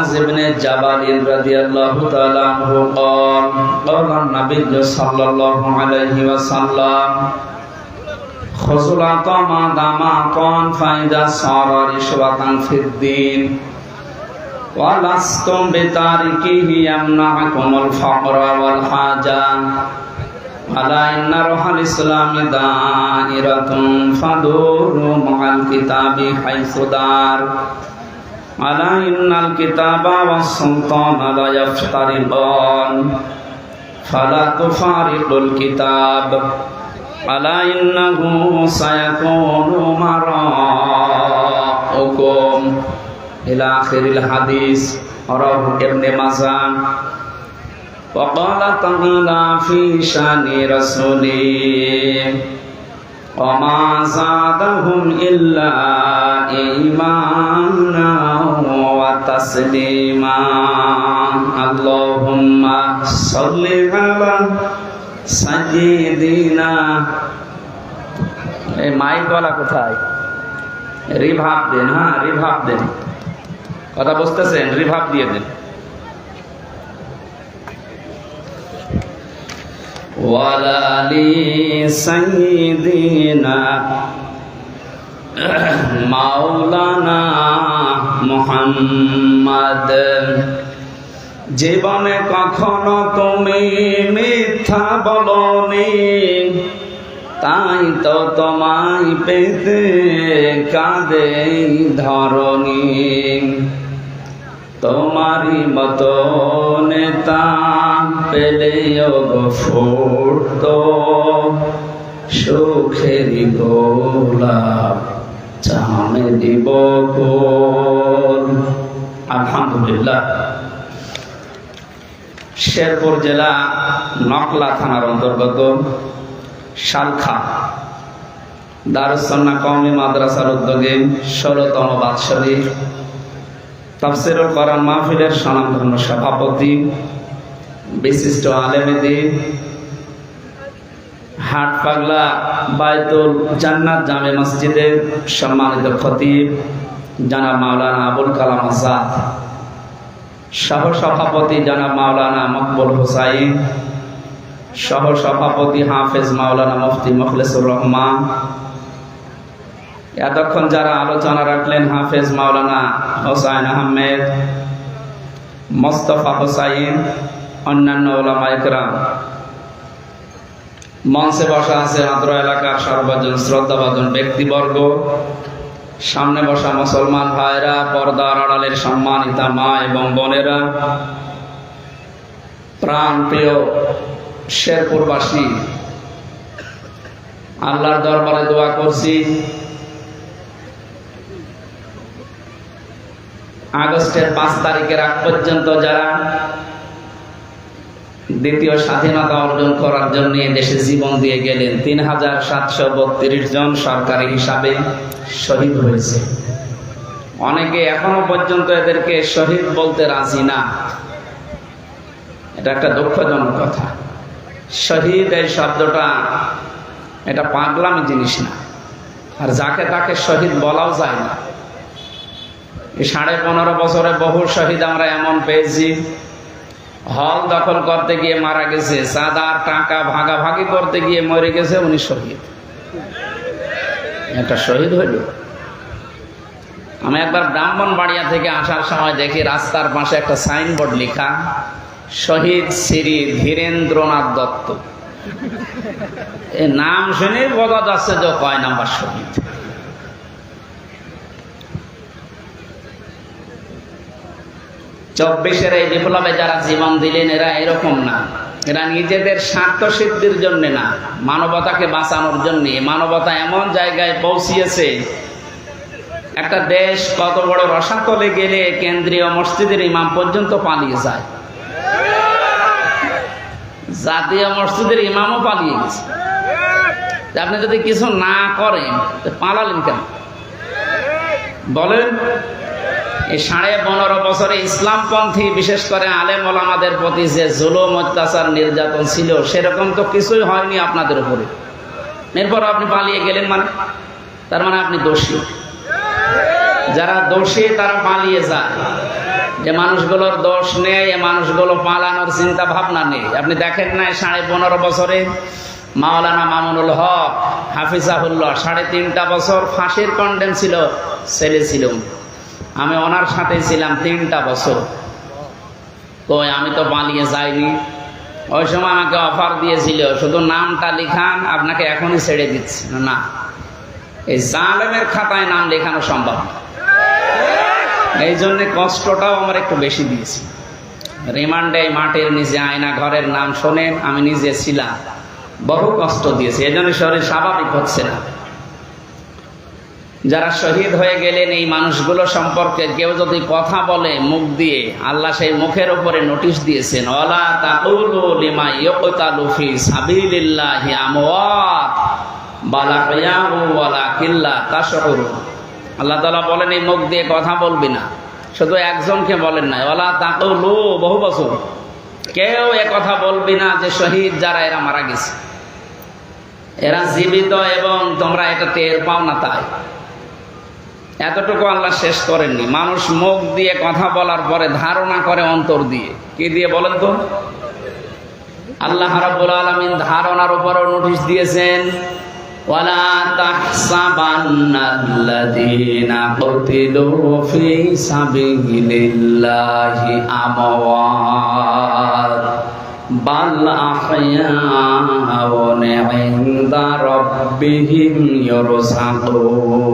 معاذ بن جبل رضي الله تعالى عنه قال قال النبي صلى الله عليه وسلم خذوا العطاء دماقا فإذا صار رشوة في الدين ولستم بتاركه يمنعكم الفقر والحاجة ألا إن روح الإسلام دائرة فدوروا مع الكتاب حيث دار ألا إن الكتاب والسلطان لا يفترقان فلا تفارقوا الكتاب ألا إنه سيكون مراؤكم إلى آخر الحديث رواه ابن ماجه. وقال تعالى في شان رسوله وما زادهم إلا إيمانا وتسليما اللهم صل على سيدنا এই মাইক গলা কোথায়? রিভাব দেন, হ্যাঁ রিভাব দেন, কথা বুঝতেছেন? রিভাব দিয়ে দেন। ওয়ালালি সাইয়্যিদিনা মাওলানা মুহাম্মদ জীবনে কখনো তুমি মিথ্যা বলনি, তাই তো তোমায় পেতে কাঁদে ধরণী। তোমারই মতো নেতা পেলেও ফুটত সুখেরই গোলাপ চামে দিব গোল। আলহামদুলিল্লাহ। শেরপুর জেলা নকলা থানার অন্তর্গত শালখা দারুস সুন্নাহ কওমি মাদ্রাসার উদ্যোগে 16তম বাৎসরিক তাফসীরুল কোরআন মাহফিলের স্বনামধন্য সভাপতি বিশিষ্ট আলেমে দ্বীন হাটপাগলা বায়তুল জান্নাত জামে মসজিদের সম্মানিত খতিব জনাব মাওলানা আবুল কালাম আজাদ, সহ সভাপতি জনাব মাওলানা মকবুল হুসাইন, সহ সভাপতি হাফেজ মাওলানা মুফতি মুখলেসুর রহমান, এতক্ষণ যারা আলোচনা রাখলেন হাফেজ মাওলানা হোসাইন আহমেদ, মোস্তফা হোসাইন, অন্যান্য উলামায়ে কেরাম, মঞ্চে বসা আছে অত্র এলাকার সর্বজন শ্রদ্ধাভাজন ব্যক্তিবর্গ, সামনে বসা মুসলমান ভাইরা, পর্দার আড়ালের সম্মানিতা মা এবং বোনেরা, প্রাণ প্রিয় শেরপুরবাসী, আল্লাহর দরবারে দোয়া করছি আগস্টের 5 তারিখের আগ পর্যন্ত যারা দ্বিতীয় স্বাধীনতা অর্জন করার জন্য দেশে জীবন দিয়ে গেলেন 3732 জন সরকারি হিসাবে শহীদ হয়েছে। অনেকে এখনো পর্যন্ত এদেরকে শহীদ বলতে রাজি না। এটা একটা দুঃখজনক কথা। শহীদ এই শব্দটা এটা পাগলামি জিনিস না, আর যাকে তাকে শহীদ বলাও যায় না। এই 15.5 বছরে বহু শহীদ আমরা এমন পেয়েছি, হল দখল করতে গিয়ে মারা গেছে, চাঁদার টাকা ভাগাভাগি করতে গিয়ে মরে গেছে, উনি শহীদ। একটা শহীদ হইল। আমি একবার ব্রাহ্মণবাড়িয়া থেকে আসার সময় দেখি রাস্তার পাশে একটা সাইনবোর্ড লেখা, শহীদ শ্রী ধীরেন্দ্রনাথ দত্ত। এই নাম শুনে বোঝা যাচ্ছে যে কয় নাম্বার শহীদ। চব্বিশের এই বিপ্লবে যারা জীবন দিলেন এরা এরকম না। এরা নিজেদের স্বার্থ সিদ্ধির জন্য না, মানবতাকে বাঁচানোর জন্য। মানবতা এমন জায়গায় পৌঁছিয়েছে, একটা দেশ কত বড় রসাতলে গেলে কেন্দ্রীয় মসজিদের ইমাম পর্যন্ত পালিয়ে যায়, জাতীয় মসজিদের ইমামও পালিয়ে গেছে। আপনি যদি কিছু না করেন পালালেন কেন বলেন? এই 15.5 বছরে ইসলামপন্থী বিশেষ করে আলেম ওলামাদের প্রতি যে জুলুম অত্যাচার নির্যাতন ছিল সেরকম তো কিছুই হয়নি আপনাদের উপরে। এরপর আপনি পালিয়ে গেলেন, মানে তার মানে আপনি দোষী। যারা দোষী তারা পালিয়ে যায়, যে মানুষগুলোর দোষ নেই, এ মানুষগুলো পালানোর চিন্তা ভাবনা নেই। আপনি দেখেন না 15.5 বছরে মাওলানা মামুনুল হক হাফিজাহুল্লাহ 3.5 বছর ফাঁসির কন্ডেম ছিল, ছেলে ছিল। আমি ওনার সাথে ছিলাম 3টা বছর। তো আমি তো পালিয়ে যাইনি। ওই সময় আমাকে অফার দিয়েছিল, শুধু নামটা লিখান, আপনাকে এখনই ছেড়ে দিচ্ছি। না, এই জালেমের খাতায় নাম লেখানো সম্ভব না। এই জন্য কষ্টটাও আমার একটু বেশি দিয়েছি। রিমান্ডে মাটির নিচে আয়না ঘরের নাম শোনেন, আমি নিজে ছিলাম, বহু কষ্ট দিয়েছি। এই জন্য শরীর স্বাভাবিক হচ্ছে না। যারা শহীদ হয়ে গেলেন এই মানুষগুলো সম্পর্কে কেউ যদি কথা বলে মুখ দিয়ে, আল্লাহ সেই মুখের উপরে নোটিশ দিয়েছেন, ওয়ালা তাকুলু লিমা ইউকতালু ফি সাবিলিল্লাহি আমওয়াত বাল আহইয়াউ ওয়ালাকিন লা তাশউরুন। আল্লাহ তাআলা বলেন এই মুখ দিয়ে কথা বলবি না। শুধু একজনকে বলেন না, ওয়ালা তাকুলু, বহু বছর কেউ এ কথা বলবি না যে শহীদ যারা এরা মারা গেছে, এরা জীবিত এবং তোমরা এটা টের পাও না। তাই এতটুকু আল্লাহ শেষ করেননি। মানুষ মুখ দিয়ে কথা বলার পরে ধারণা করে অন্তর দিয়ে। কি দিয়ে বলেন তো? আল্লাহ রাব্বুল আলামিন ধারণার উপরও নোটিশ দিয়েছেন, ওয়ালা তাহসাবান্নাল্লাযীনা কুতিলু ফি সাবিলিল্লাহি আমওয়াত বাল আহইয়াউন ইনদা রাব্বিহিম ইরযাকুন।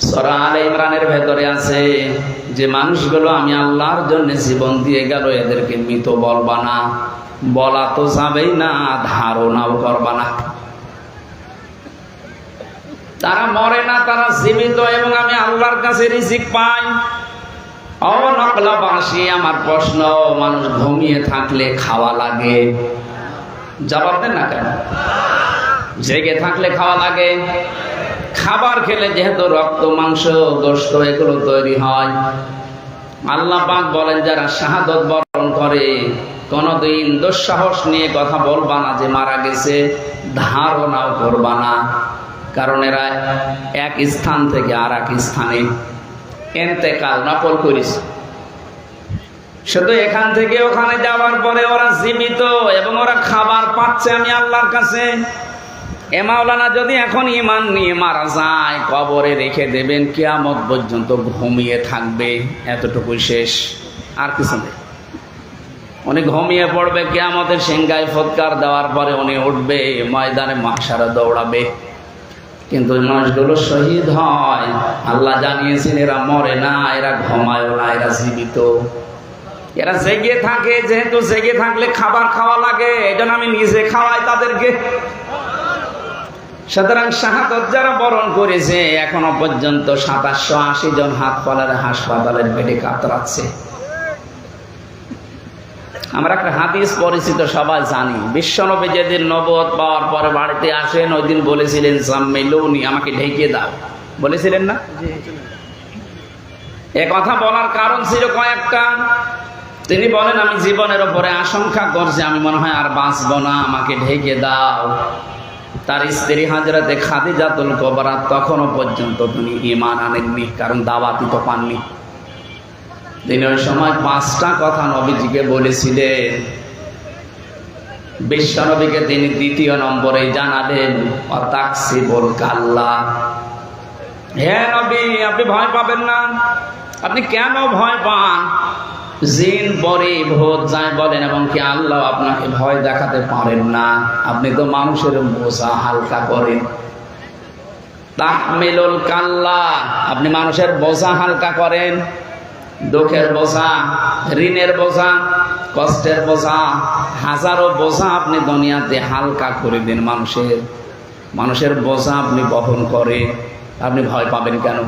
সূরা আলে ইমরানের ভেতরে আছে যে মানুষগুলো আমি আল্লাহর জন্য জীবন দিয়ে গেল, এদেরকে মৃত বলবা না, বলা তো যাবেই না, ধারণাও করবা না। তারা মরে না, তারা জীবিত এবং আমি আল্লাহর কাছে রিজিক পাই। অনকলাবাসী, আমার প্রশ্ন, মানুষ ঘুমিয়ে থাকলে খাওয়া লাগে? জবাব দেন না কেন? জেগে থাকলে খাওয়া লাগে? খাবার খেলে যেহেতু রক্ত মাংস গোশত এগুলো তৈরি হয়, আল্লাহ পাক বলেন যারা শাহাদত বরণ করে কোনদিন দুঃসাহস নিয়ে কথা বলবা না যে মারা গেছে, ধারণাও করবা না। কারণ এরা এক স্থান থেকে আর এক স্থানে ইন্তেকাল নকল করিস। শুধু এখান থেকে ওখানে যাওয়ার পরে ওরা জীবিত এবং ওরা খাবার পাচ্ছে আমি আল্লাহর কাছে। এ মাওলানা যদি এখন ঈমান নিয়ে মারা যায়, কবরে রেখে দেবেন, কিয়ামত পর্যন্ত ঘুমিয়ে থাকবে, এতটুকুই শেষ, আর কিছু নেই। উনি ঘুমিয়ে পড়বে, কিয়ামতের সিংহায় ফৎকার দেওয়ার পরে উনি উঠবে, ময়দানে মাহশারে দৌড়াবে। কিন্তু মানুষগুলো শহীদ হয়, আল্লাহ জানিয়েছেন এরা মরে না, এরা ঘুমায়ও না, এরা জীবিত। এরা জেগে থাকে, যেহেতু জেগে থাকলে খাবার খাওয়া লাগে, এটা আমি নিজে খাওয়াই তাদেরকে। সুতরাং শাহাদত যারা বরণ করেছে এখনো পর্যন্ত 2780 জন হাত পালারে হাসপাতালের বেডে কাতরাচ্ছে। আমরা একটা হাদিস পরিচিত সবাই জানি, বিশ্বনবী যেদিন নবুয়ত পাওয়ার পরে বাড়িতে আসেন, ওই দিন বলেছিলেন জাম্মিলুনি, আমাকে ঢেকে দাও, বলেছিলেন না? এ কথা বলার কারণ ছিল কয়েকটা। তিনি বলেন আমি জীবনের উপরে আশঙ্কা করছি, আমি মনে হয় আর বাঁচব না, আমাকে ঢেকে দাও। তার স্ত্রী হযরতে খাদিজাতুল কুবরা তখনও পর্যন্ত তিনি ঈমান আনেননি, কারণ দাওয়াতই তো পাননি। তিনি ওই সময় 5টা কথা নবীজিকে বলেছিলেন। বিশ্বনবীকে তিনি 2য় নম্বরে জানালেন অতাকসিবুল কাল্লা, হে নবী আপনি ভয় পাবেন না। আপনি কেন ভয় পান? জিন পরে ভূত যাই বলেন এবং কি আল্লাহ আপনাকে ভয় দেখাতে পারেন না। আপনি তো মানুষের বোঝা হালকা করেন। তাহমিলুল কাল্লা, আপনি মানুষের বোঝা হালকা করেন। দুঃখের বোঝা, ঋণের বোঝা, কষ্টের বোঝা, হাজারো বোঝা আপনি দুনিয়াতে হালকা করে দেন। মানুষের বোঝা আপনি বহন করে, আপনি ভয় পাবেন কেন?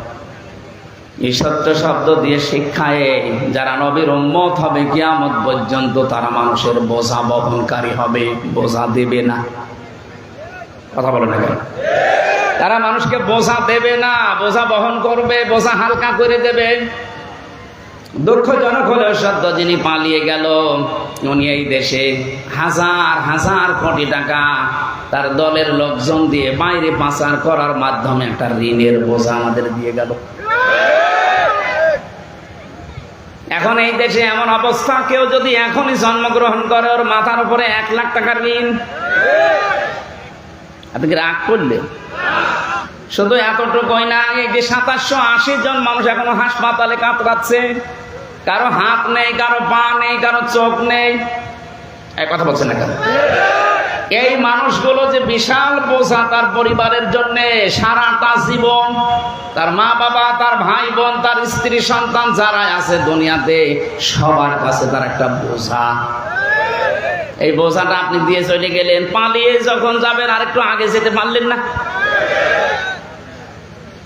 এই সত্য শব্দ দিয়ে শিক্ষায় যারা নবীর উম্মত হবে কিয়ামত পর্যন্ত তারা মানুষের বোঝা বহনকারী হবে, বোঝা দেবে না। কথা বলে না কেন? তারা মানুষকে বোঝা দেবে না, বোঝা বহন করবে, বোঝা হালকা করে দেবে। দুঃখজনক হলেও সত্য, যিনি পালিয়ে গেল উনি এই দেশে হাজার হাজার কোটি টাকা তার দলের লোকজন দিয়ে বাইরে পাচার করার মাধ্যমে একটা ঋণের বোঝা আমাদের দিয়ে গেল। এখন এই দেশে এমন অবস্থা, কেউ যদি এখনই জন্মগ্রহণ করে ওর মাথার উপরে 1 লাখ টাকার ঋণ। আপনি কি রাগ করলেন? শুধু এতটুকুই না, এই যে 2780 জন মানুষ এখনো হাসপাতালে কাতরাচ্ছে, কারো হাত নেই, কারো পা নেই, কারো চোখ নেই। এই কথা বলছেন না কেন? এই মানুষগুলো যে বিশাল বোঝা তার পরিবারের জন্য, সারাটা জীবন তার মা বাবা, তার ভাই বোন, তার স্ত্রী সন্তান যারা আছে দুনিয়াতে, সবার কাছে তার একটা বোঝা। এই বোঝাটা আপনি দিয়ে চলে গেলেন, পালিয়ে যখন যাবেন আরেকটু আগে যেতে পারলেন না।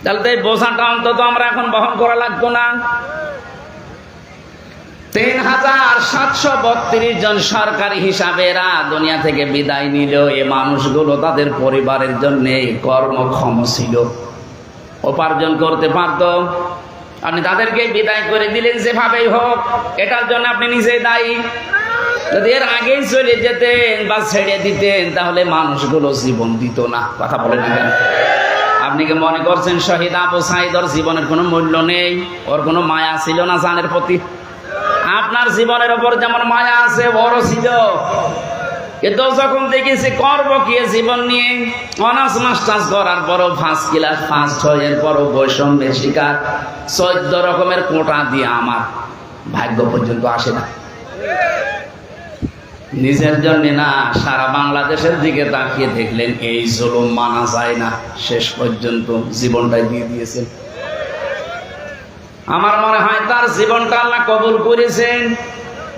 তাহলে তো এই বোঝাটা অন্তত আমরা এখন বহন করা লাগতো না। 3732 জন সরকারি হিসাবেরা দুনিয়া থেকে বিদায় নিল। এই মানুষগুলো তাদের পরিবারের জন্য কর্মক্ষম ছিল, উপার্জন করতে পারত। আপনি তাদেরকে বিদায় করে দিলেন যেভাবেই হোক, এটার জন্য আপনি নিজেই দায়ী। যদি এর আগেই চলে যেতেন বা ছেড়ে দিতেন, তাহলে মানুষগুলো জীবন দিত না। কথা বলেন না? আপনি কি মনে করছেন শহীদ আবু সাঈদের জীবনের কোনো মূল্য নেই? ওর কোনো মায়া ছিল না জানের প্রতি? আপনার জীবনের ওপর যেমন মায়া আছে, ওরও ছিল। কিন্তু যখন দেখেছি করব কি জীবন নিয়ে, অনার্স মাস্টার্স করার পরও ফার্স্ট ক্লাস ফার্স্ট হয়, এরপরও বৈষম্যের শিকার, 14 রকমের কোটা দিয়ে আমার ভাগ্য পর্যন্ত আসে না। নিজের জন্য না, সারা বাংলাদেশের দিকে তাকিয়ে দেখলেন এই জুলুম মানা যায় না, শেষ পর্যন্ত জীবনটাই দিয়ে দিয়েছেন। আমার মনে হয় তার জীবনটা আল্লাহ কবুল করেছেন।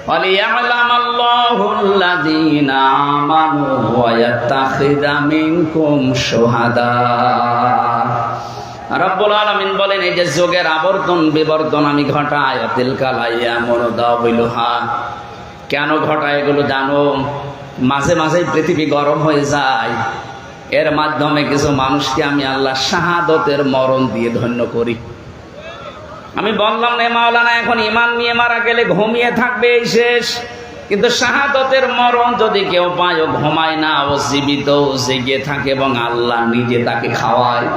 ওয়ালিয়ালামাল্লাহুল্লাযীনা আমানু ওয়া ইয়াত্তাখিযা মিনকুম শুহাদা। রব্বুল আলামিন বলেন, এই যে যুগের আবর্তন বিবর্তন আমি ঘটাই, তিলকাল আইয়ামু নুদাউবিলুহা। কেন ঘটায় এগুলো জানো? মাঝে মাঝে পৃথিবী গরম হয়ে যায়, এর মাধ্যমে কিছু মানুষকে আমি আল্লাহ শাহাদতের মরণ দিয়ে ধন্য করি। আমি বললাম না মাওলানা এখন ঈমান নিয়ে মারা গেলে ঘুমিয়ে থাকবে, এই শেষ। কিন্তু শাহাদতের মরণ যদি কেউ পায়, ও ঘুমায় না, ও জীবিত, জেগে থাকে এবং আল্লাহ নিজে তাকে খাওয়ায়।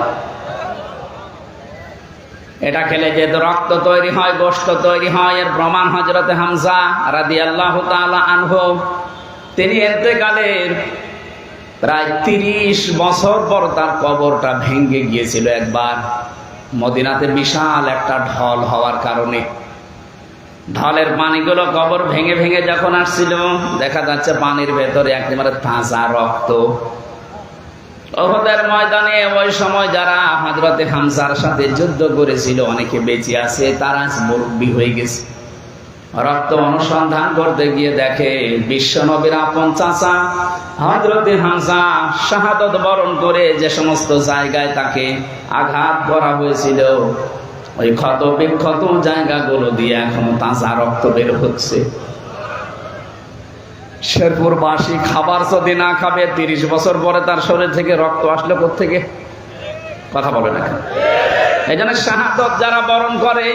এটা খেলে যে রক্ত তৈরি হয়, গোশত তৈরি হয়, এর প্রমাণ হযরতে হামজা রাদিয়াল্লাহু তাআলা আনহু। তিনি ইন্তেকালের প্রায় 30 বছর পর তার কবরটা ভেঙে গিয়েছিল একবার। মদিনাতে বিশাল একটা ঢল হওয়ার কারণে ঢলের পানিগুলো কবর ভেঙে ভেঙে যখন আসছিল, দেখা যাচ্ছে পানির ভেতরে একেবারে তাজা রক্ত। উহুদের ময়দানে ওই সময় যারা হযরতে হামজার সাথে যুদ্ধ করেছিল, অনেকে বেঁচে আছে, তারা মুরব্বী হয়ে গেছে। রক্ত অনুসন্ধান করতে গিয়ে দেখে বিশ্বনবীর আপন চাচা হযরতে হামজা শাহাদত বরণ করে যে সমস্ত জায়গায় তাকে আঘাত করা হয়েছিল, ওই ক্ষত বিক্ষত জায়গাগুলো দিয়ে এখনো তাজা রক্ত বের হচ্ছে। শেরপুরবাসী খাবার যদি না খাবে, 30 বছর পরে তার শরীর থেকে রক্ত আসলো কোত্থেকে? কথা বলে না। এই জন্য শাহাদত যারা বরণ করে,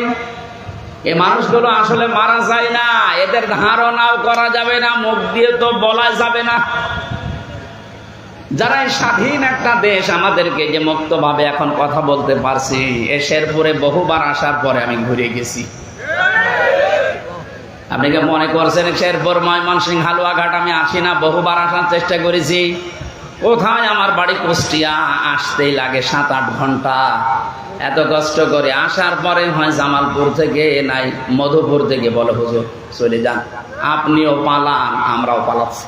এই মানুষগুলো আসলে মারা যায় না, এদের ধারণাও করা যাবে না, মুখ দিয়ে তো বলা যাবে না। যারা স্বাধীন একটা দেশ, আমাদেরকে যে মুক্তভাবে এখন কথা বলতে পারছি, এ শেরপুরে বহুবার আসার পরে আমি ঘুরে গেছি। আপনি কি মনে করছেন শেরপুর, ময়মনসিংহ, হালুয়াঘাট আমি আসি না? বহুবার আসার চেষ্টা করেছি। কোথায়? আমার বাড়ি কুষ্টিয়া, আসতেই লাগে 7-8 ঘন্টা। এত কষ্ট করে আসার পরে হয় জামালপুর থেকে নাই মধুপুর থেকে বলে হুজুর চলে যান, আপনিও পালান আমরাও পালাচ্ছি।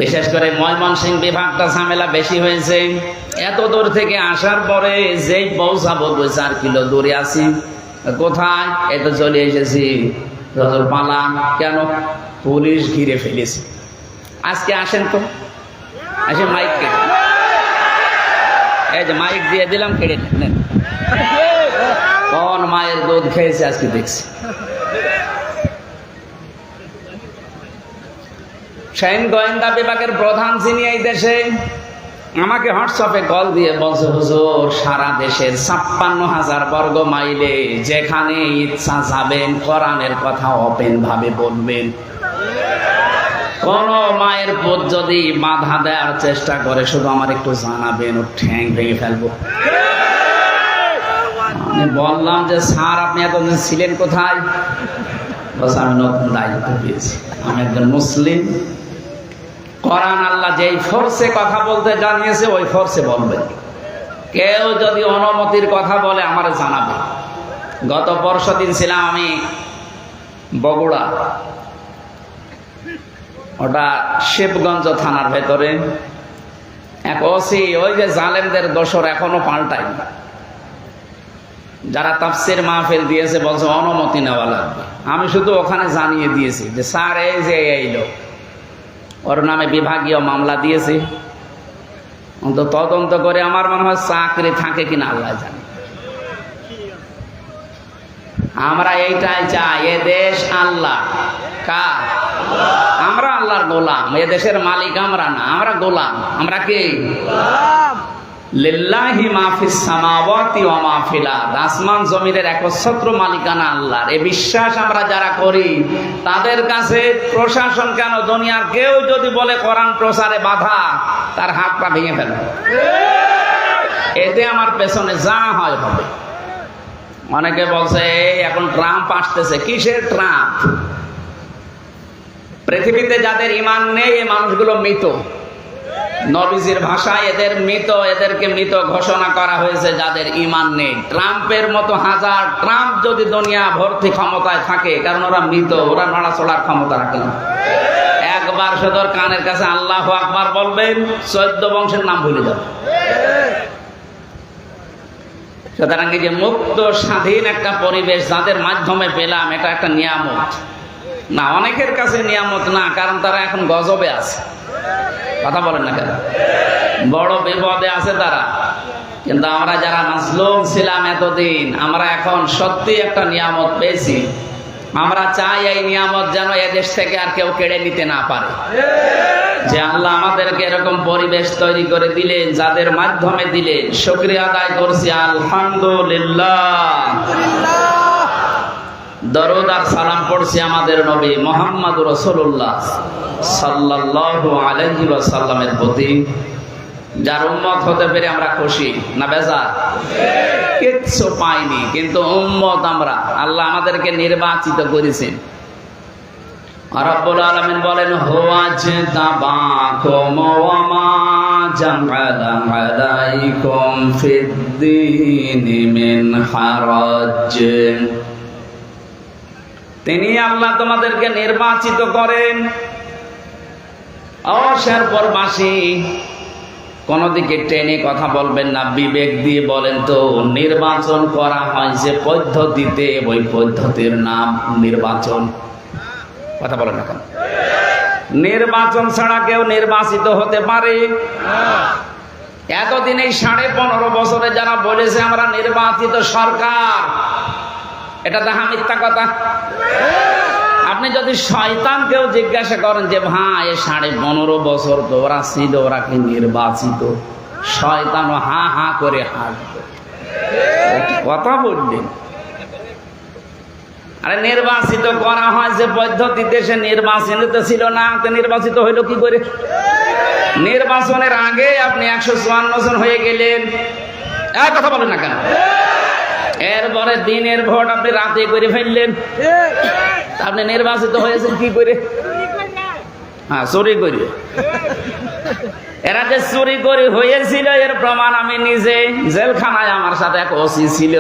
বিশেষ করে ময়মনসিংহ বিভাগটা ঝামেলা বেশি হয়েছে। এত দূর থেকে আসার পরে যেই পৌঁছাবো 2-4 কিলো দূরে আছি। কোথায়? এই তো চলে এসেছি। হুজুর পালান। কেন? পুলিশ ঘিরে ফেলেছে। আজকে আসেন তো, আসে মাইক কেটে, এই যে মাইক দিয়ে দিলাম, কেড়ে নেন। কোন মায়ের দুধ খেয়েছে আজকে দেখছি। সেন গোয়েন্দা বিভাগের প্রধান যিনি এই দেশে, আমাকে হোয়াটসঅ্যাপে কল দিয়ে বলছে, হুজুর সারা দেশের 56,000 বর্গ মাইলে যেখানে ইচ্ছা যাবেন, কোরআনের কথা ওপেন ভাবে বলবেন। কোন মায়ের পুত যদি বাধা দেওয়ার চেষ্টা করে, শুধু আমার একটু জানাবেন, ও ঠ্যাং ভেঙে ফেলবো। আমি বললাম যে স্যার আপনি এতদিন ছিলেন কোথায়? বলছে আমি নতুন দায়িত্ব পেয়েছি, আমি একজন মুসলিম, কোরআন আল্লাহ যেই ফোর্সে কথা বলতে জানিয়েছে ওই ফোর্সে বলবেন, কেউ যদি অনুমতির কথা বলে আমার জানাবে। গত পরশুদিন ছিলাম আমি বগুড়া, ওটা শিবগঞ্জ থানার ভেতরে। এক ওসি ওই যে জালেমদের দোসর এখনো পাল্টাই, যারা তাফসীর মাহফিল দিয়েছে বলছে অনুমতি নেওয়া লাগবে। আমি শুধু ওখানে জানিয়ে দিয়েছি যে স্যার এই যে এই লোক, ওর নামে বিভাগীয় মামলা দিয়েছি, অন্তত তদন্ত করে আমার মনে হয় চাকরি থাকে কিনা আল্লাহ জানে। আমরা এইটাই চাই, এ দেশ আল্লাহ কার? আমরা আল্লাহর গোলাম, এ দেশের মালিক আমরা না, আমরা গোলাম। আমরা কি? লিল্লাহি মা ফিস সামাওয়াতি ওয়া মা ফিল আরদ, আসমান জমিনের একচ্ছত্র মালিকানা আল্লাহর। এই বিশ্বাস আমরা যারা করি তাদের কাছে প্রশাসন কেন, দুনিয়ার কেউ যদি বলে কোরআন প্রচারে বাধা, তার হাত পা ভেঙে ফেলবে। এতে আমার পেছনে যা হয় হবে। অনেকে বলছে এখন ট্রাম্প আসতেছে, কিসের ট্রাম্প? পৃথিবীতে যাদের ঈমান নেই এই মানুষগুলো মৃত। নবীজির ভাষায় এদের মৃত, এদেরকে মৃত ঘোষণা করা হয়েছে যাদের ঈমান নেই। ট্রাম্পের মতো হাজার ট্রাম্প যদি দুনিয়া ভর্তি ক্ষমতায় থাকে, কারণ ওরা মৃত, ওরা নড়াচড়ার ক্ষমতা রাখে না। একবার সদর কানের কাছে আল্লাহু আকবার বলবেন, 14 বংশের নাম ভুলে যাবে। সুতরাং এই যে মুক্ত স্বাধীন একটা পরিবেশ যাদের মাধ্যমে পেলাম, এটা একটা নিয়ামত না, অনেকের কাছে নিয়ামত না, কারণ তারা এখন গজবে আছে। কথা বলেন না কেন? বড় বিপদে আছে তারা। কিন্তু আমরা যারা মাজলুম ছিলাম এতদিন, আমরা এখন সত্যি একটা নিয়ামত পেয়েছি। আমরা চাই এই নিয়ামত যেন এদেশ থেকে আর কেউ কেড়ে নিতে না পারে। যে আল্লাহ আমাদেরকে এরকম পরিবেশ তৈরি করে দিলেন, যাদের মাধ্যমে দিলেন, শুকরিয়া আদায় করছি আলহামদুলিল্লাহ। দরুদ আর সালাম পড়ছি আমাদের নবী মুহাম্মদুর রাসূলুল্লাহ সাল্লাল্লাহু আলাইহি ওয়াসাল্লামের প্রতি, যার উম্মত হতে পেরে আমরা খুশি না বেজার? কিচ্ছু পাইনি, কিন্তু উম্মত আমরা। আল্লাহ আমাদেরকে নির্বাচিত করেছেন। রব্বুল আলামিন বলেন, হুয়া জাতাবাকুম ওয়া মা জাআলা আলাইকুম ফিদ-দীনি মিন হারাজ। তিনি আল্লাহ তোমাদেরকে নির্বাচিত করেন। শেরপুরবাসী কোন দিকে টেনে কথা বলবেন না, বিবেক দিয়ে বলেন তো, নির্বাচন করা হয় যে পদ্ধতিতে, ওই পদ্ধতির নাম নির্বাচন। কথা বলেন না কেন? নির্বাচন ছাড়া কেউ নির্বাচিত হতে পারে? এতদিন এই 15.5 বছরে যারা বলেছে আমরা নির্বাচিত সরকার, এটা দেখা মিথ্যা কথা। আপনি যদি শয়তানকেও জিজ্ঞাসা করেন যে ভাই 15.5 বছর তো ওরা ছিল, ওরা কি নির্বাচিত? শয়তানও হা হা করে হাসবে। কথা বললেন, আরে নির্বাচিত করা হয় যে পদ্ধতিতে, সে নির্বাচিত ছিল না, তো নির্বাচিত হইল কি করে? নির্বাচনের আগে আপনি 154 জন হয়ে গেলেন। কথা বলেন না কেন? এরপরে দিনের ভোট আপনি রাতে করে ফেললেন, আপনি নির্বাচিত হয়েছেন কি করে? হ্যাঁ, চুরি করে। এরা যে চুরি করে হয়েছিল এর প্রমাণ আমি নিজে। জেলখানায় আমার সাথে এক ওসি ছিল,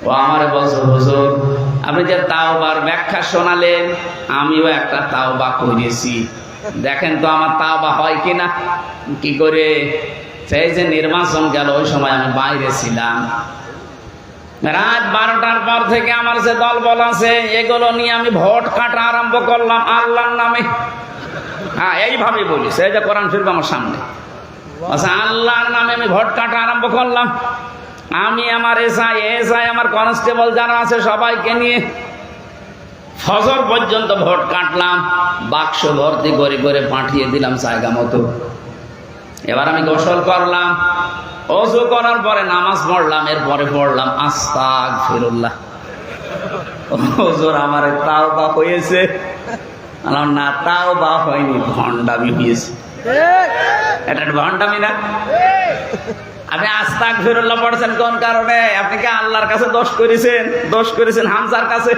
ও আমারে বলছে, হুজুর আপনি যে তাওবার ব্যাখ্যা শোনালেন, আমিও একটা তাওবা করেছি, দেখেন তো আমার তাওবা হয় কিনা। কি করে? সেই যে নির্বাচন গেল, ওই সময় আমি বাইরে ছিলাম, রাত 12টার পর থেকে আমার যে দল বল আছে এগুলো নিয়ে আমি ভোট কাটা আরম্ভ করলাম আল্লাহর নামে। হ্যাঁ, এইভাবে বলি, সেই যে কোরআন শরীফ আমার সামনে, আচ্ছা আল্লাহর নামে আমি ভোট কাটা আরম্ভ করলাম। আমি আমার এসআই আমার কনস্টেবল যারা আছে সবাইকে নিয়ে ফজর পর্যন্ত ভোট কাটলাম, বাক্স ভর্তি করে করে পাঠিয়ে দিলাম জায়গা মতো। এবার আমি গোসল করলাম, ওযু করার পরে নামাজ পড়লাম, এরপরে পড়লাম আস্তাগফিরুল্লাহ। হুজুর আমার তাওবা হয়েছে? না, তাওবা হয়নি, ভণ্ডামি হয়েছে। এটা ভণ্ডামি না? আপনি আস্তাগফিরুল্লাহ পড়ছেন কোন কারণে? আপনি কি আল্লাহর কাছে দোষ করেছেন হামজার কাছে?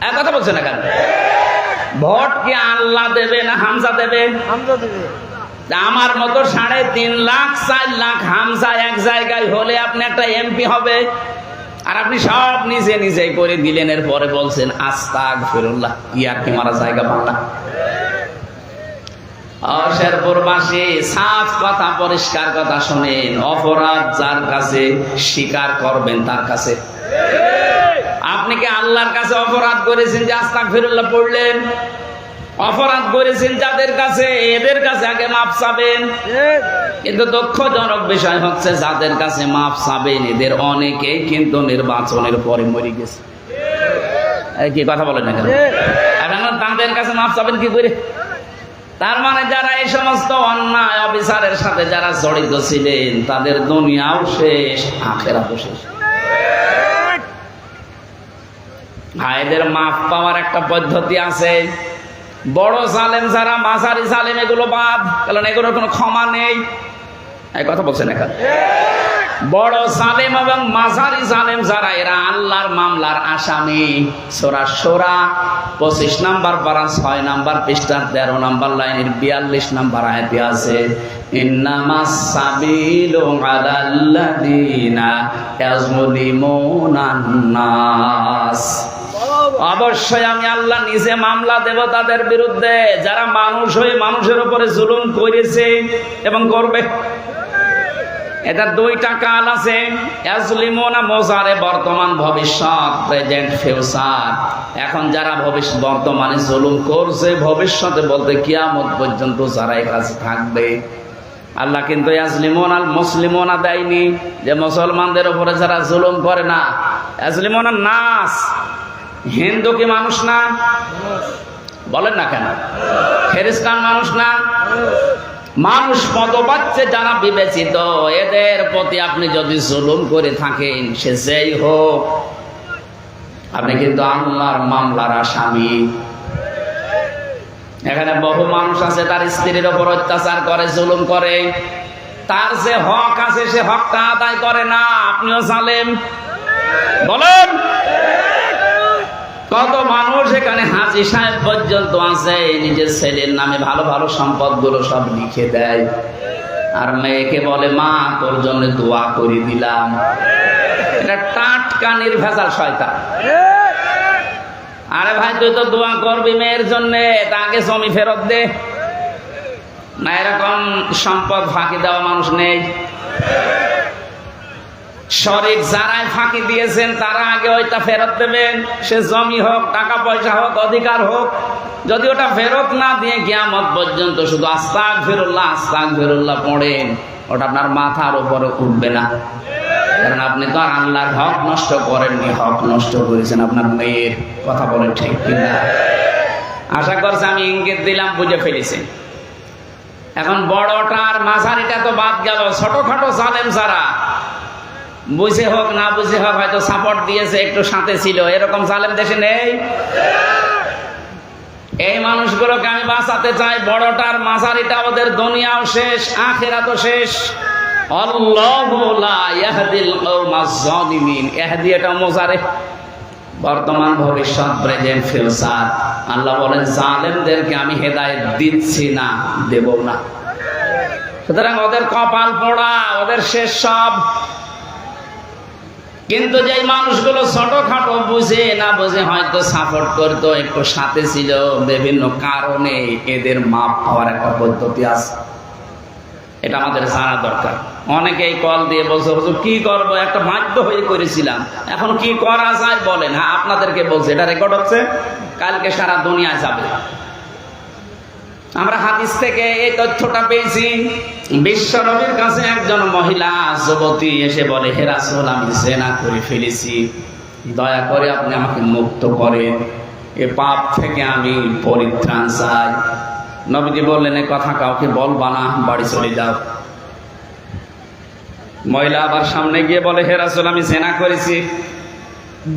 এক কথা বলছেন না কেন? ভোট কি আল্লাহ দেবে না হামজা দেবে? হামজা দেবে। আমার মতো 3.5 লাখ 4 লাখ হামজা এক জায়গায় হলে আপনি একটা এমপি হবে, আর আপনি সব নিজেই করে দিলেন। এর পরে বলছেন আস্তাগফিরুল্লাহ। ইয়ার কি মারা জায়গা বাংলা? শেরপুরবাসী সাফ কথা, পরিষ্কার কথা শোনেন। অপরাধ যার কাছে স্বীকার করবেন তার কাছে। আপনি কি আল্লাহর কাছে অপরাধ করেছেন যে আস্তাগফিরুল্লাহ পড়লেন? অপরাধ করেছেন যাদের কাছে, এদের কাছে আগে মাপ চাবেন। কিন্তু দুঃখজনক বিষয় হচ্ছে যাদের কাছে মাপ চাবেন এদের অনেকেই কিন্তু নির্বাচনের পরে মরে গেছে। কি কথা বলেন না কেন? এখন তাদের কাছে মাপ চাবেন কি করে? তার মানে যারা এই সমস্ত অন্যায় অবিচারের সাথে যারা জড়িত ছিলেন তাদের দুনিয়াও শেষ, আখিরাতও শেষ। ভাইদের মাপ পাওয়ার একটা পদ্ধতি আছে। বড় জালেম যারা, মাঝারি জালেম এগুলো বাদ, কারণ এগুলোর কোনো ক্ষমা নেই। এই কথা বলছেন এখন। বড় জালেম এবং মাঝারি জালেম যারা, এরা আল্লাহর মামলার আসামি। সূরা শূরা 25 নম্বর পারা 6 নম্বর পৃষ্ঠার 13 নম্বর লাইনের 42 নম্বর আয়াতে আছে, ইন্নামাস সাবিলু আলাল্লাযিনা ইয়াজলিমুনান নাস। অবশ্যই আমি আল্লাহ নিজে মামলা দেব তাদের বিরুদ্ধে যারা মানুষ হয়ে মানুষের উপরে জুলুম করেছে এবং করবে। এটা 2টা কাল আছে। ইয়াজলিমুনা মোজারে বর্তমান ভবিষ্যৎ, প্রেজেন্ট ফিউচার। এখন যারা বর্তমানে জুলুম করছে, ভবিষ্যতে বলতে কিয়ামত পর্যন্ত যারা এই কাছে থাকবে। আল্লাহ কিন্তু ইয়াজলিমুন আল মুসলিমুনা দেয়নি যে মুসলমানদের উপরে যারা জুলুম করে না। ইয়াজলিমুনা নাস। হিন্দু কি মানুষ না? বলেন না কেন? খ্রিস্টান মানুষ না? মানুষ মত পাচ্ছে যারা বিবেচিত, এদের প্রতি আপনি যদি জুলুম করে থাকেন, সে যেই হোক, আপনি কিন্তু আল্লাহর মামলার আসামি। এখানে বহু মানুষ আছে তার স্ত্রীর উপর অত্যাচার করে, জুলুম করে, তার যে হক আছে সে হকটা আদায় করে না। আপনিও জালেম। বলেন কত মানুষ এখানে হাজী সাহেব পর্যন্ত আছে, নিজের ছেলের নামে ভালো ভালো সম্পদ গুলো সব লিখে দেয়, আর মেয়েকে বলে মা তোর জন্য দোয়া করে দিলাম। এটা টাটকা নির্ভেজাল শয়তান। আরে ভাই তুই তো দোয়া করবি মেয়ের জন্য, তাকে জমি ফেরত দে না। এরকম সম্পদ ফাঁকি দেওয়া মানুষ নেই। শরীর যারাই ফাঁকি দিয়েছেন তারা আগে ওইটা ফেরত দেবেন। সে জমি হোক, টাকা পয়সা হোক, অধিকার হোক। যদি ওটা ফেরত না দিয়ে কিয়ামত পর্যন্ত শুধু আস্তাগফিরুল্লাহ পড়েন, ওটা আপনার মাথার উপরে উঠবে না। কারণ আপনি তো আর আল্লাহর হক নষ্ট করেননি, হক নষ্ট করেছেন আপনার মেয়ের। কথা বলেন ঠিক কিনা? আশা করছি আমি ইঙ্গিত দিলাম, বুঝে ফেলেছেন। এখন বড়টার মাঝারিটা তো বাদ গেল। ছোটখাটো জালেম যারা, বুঝে হোক না বুঝে হোক, হয়তো সাপোর্ট দিয়েছে, একটু সাথে ছিল, এরকম জালেম দেশে নেই। এই মানুষগুলোকে আমি বাঁচাতে চাই। বড়টার মাঝারিটা ওদের দুনিয়াও শেষ, আখিরাতও শেষ। আল্লাহু লা ইয়াহদিল কওমাজ জালিমিন। ইহদি এটা মোজারে, বর্তমান ভবিষ্যৎ, প্রেজেন্ট ফিউচার। আল্লাহ বলেন জালেমদেরকে আমি হেদায়েত দিচ্ছি না, দেব না। সুতরাং ওদের কপাল পোড়া, ওদের শেষ সব। কিন্তু যেই মানুষগুলো ছোটখাটো বুঝে না বুঝে হয়তো সাপোর্ট করতো, একটু সাথে ছিল, বিভিন্ন কারণে এদের মাপ পাওয়ার একটা পদ্ধতি আছে। এটা আমাদের জানা দরকার। অনেকেই কল দিয়ে বলছে হুজুর কি করবো, একটা বাধ্য হয়ে করেছিলাম, এখন কি করা যায় বলেন। হ্যাঁ আপনাদেরকে বলছে, এটা রেকর্ড হচ্ছে, কালকে সারা দুনিয়ায় যাবে। আমরা হাদিস থেকে এই তথ্যটা পেয়েছি। বিশ্ব নবীর কাছে একজন মহিলা যুবতী এসে বলে, হে রাসূল আমি জিনা করে ফেলেছি, দয়া করে আপনি আমাকে মুক্ত করেন, এ পাপ থেকে আমি পরিত্রাণ চাই। নবীজি বললেন এ কথা কাউকে বলবা না, বাড়ি চলে যাও। মহিলা আবার সামনে গিয়ে বলে, হে রাসূল আমি জিনা করেছি,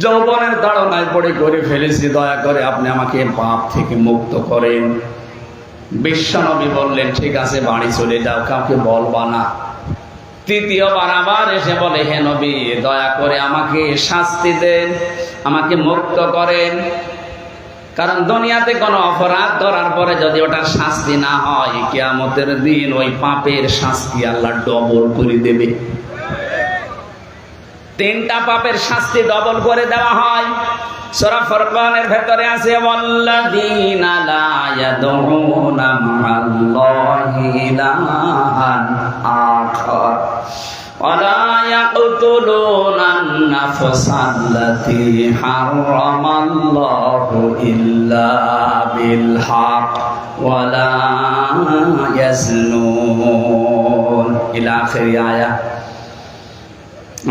যৌবনের তাড়নায় পড়ে করে ফেলেছি, দয়া করে আপনি আমাকে পাপ থেকে মুক্ত করেন। বিশ্বনবী বললেন ঠিক আছে বাড়ি চলে যাও, কাউকে বলবা না। তৃতীয়বার আবার এসে বলে, হে নবী, দয়া করে আমাকে শাস্তি দেন, আমাকে মুক্ত করেন। কারণ দুনিয়াতে কোনো অপরাধ করার পরে যদি ওটার শাস্তি না হয়, কিয়ামতের দিন ওই পাপের শাস্তি আল্লাহ ডবল করে দেবে। 3টা পাপের শাস্তি ডবল করে দেওয়া হয়। সূরা ফুরকানের ভেতরে আছে, ওয়াল্লাযীনা লা ইয়াদউনা মা'আল্লাহি ইলাহান আখার ওয়া লা ইয়াকতুলুনান নাফসাল্লাতী হারামাল্লাহু ইল্লা বিল হক ওয়া লা ইয়াজনুন ইলা আখির আয়াত।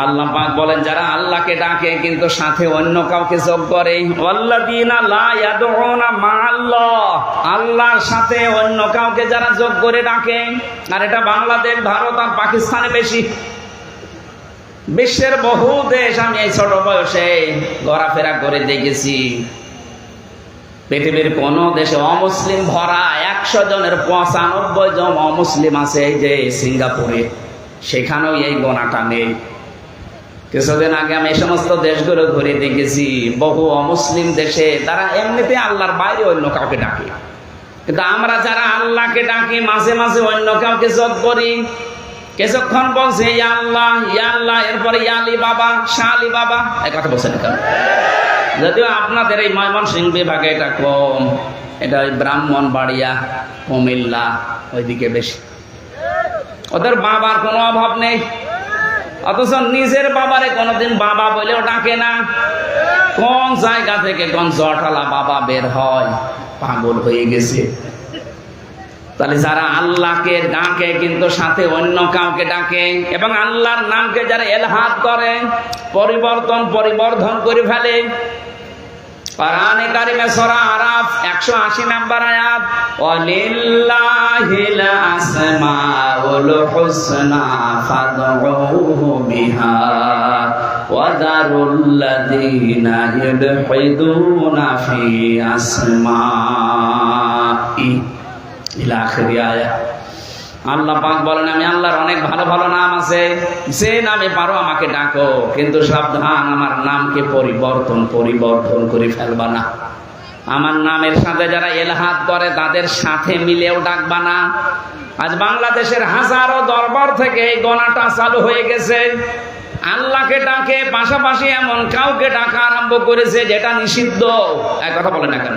আল্লাহ পাক বলেন, যারা আল্লাহকে ডাকে কিন্তু সাথে অন্য কাউকে যোগ করে, ওয়াল্লাযীনা লা ইয়াদউনা মা'আল্লাহ, আল্লাহর সাথে অন্য কাউকে যারা যোগ করে ডাকে। আর এটা বাংলাদেশ, ভারত আর পাকিস্তানে বেশি। বিশ্বের বহু দেশ আমি এই ছোট বয়সে ঘোরাফেরা করে দেখেছি। পৃথিবীর কোন দেশে অমুসলিম ভরা 100 জনের 95 জন অমুসলিম আছে। এই যে সিঙ্গাপুরে, সেখানেও এই গোনাটা নেই। কিছুদিন আগে আমি এই সমস্ত দেশগুলো ঘুরে দেখেছি, বহু অমুসলিম দেশে তারা এমনিতে আল্লাহর বাইরে অন্য কাউকে ডাকে, কিন্তু আমরা যারা আল্লাহকে ডাকি মাঝে মাঝে অন্য কাউকে যোগ করি। কিছুক্ষণ বলছে ইয়া আল্লাহ, ইয়া আল্লাহ, এরপরে ইয়া আলী বাবা, শাহ আলী বাবা, এই কথা বলছেন কেন? যদিও আপনাদের এই ময়মনসিংহ বিভাগে এটা কম, এটা ওই ব্রাহ্মণবাড়িয়া, কুমিল্লা ওইদিকে বেশি। ওদের বাবার কোনো অভাব নেই, অথচ নিজের বাবারে কোনোদিন বাবা বলেও ডাকে না। কোন জায়গা থেকে কোন জটালা বাবা বের হয়, পাগল হয়ে গেছে। তাহলে যারা আল্লাহকে ডাকে কিন্তু সাথে অন্য কাউকে ডাকে, এবং আল্লাহর নামকে যারা এলহাদ করে, পরিবর্ধন করে ফেলে। কোরআনে কারিমে সূরা আরাফ 180 নম্বর আয়াত, ওয়ালিল্লাহিল আসমাউল হুসনা ফাদউহু বিহা ওয়া যারুল্লাযীনা ইউলহিদুনা ফি আসমাই ইলা আখির আয়াত। আল্লাহ পাক বলেন, আমি আল্লাহর অনেক ভালো ভালো নাম আছে, যে নামে পারো আমাকে ডাকো, কিন্তু সাবধান, আমার নামকে পরিবর্তন করে ফেলবা না। আমার নামের সাথে যারা এলহাদ করে তাদের সাথে মিলেও ডাকবা না। আজ বাংলাদেশের হাজারো দরবার থেকে এই গণাটা চালু হয়ে গেছে। আল্লাহকে ডাকে, পাশাপাশি এমন কাউকে ডাকা আরম্ভ করেছে যেটা নিষিদ্ধ। এক কথা বলে না কেন?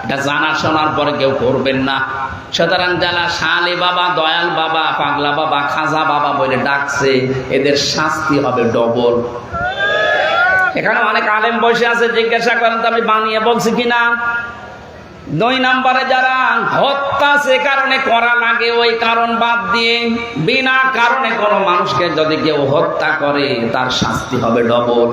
এটা জানা শোনার পরে কেউ করবেন না। সুতরাং যারা শালি বাবা, দয়াল বাবা, পাগলা বাবা, খাজা বাবা বলে ডাকছে, এদের শাস্তি হবে ডবল। এখানে অনেক আলেম বসে আছে, জিজ্ঞাসা করেন তো আমি বানিয়ে বলছি কিনা। 2 নম্বরে যারা হত্যা সে কারণে করা লাগে, ওই কারণ বাদ দিয়ে বিনা কারণে কোনো মানুষকে যদি কেউ হত্যা করে, তার শাস্তি হবে ডবল।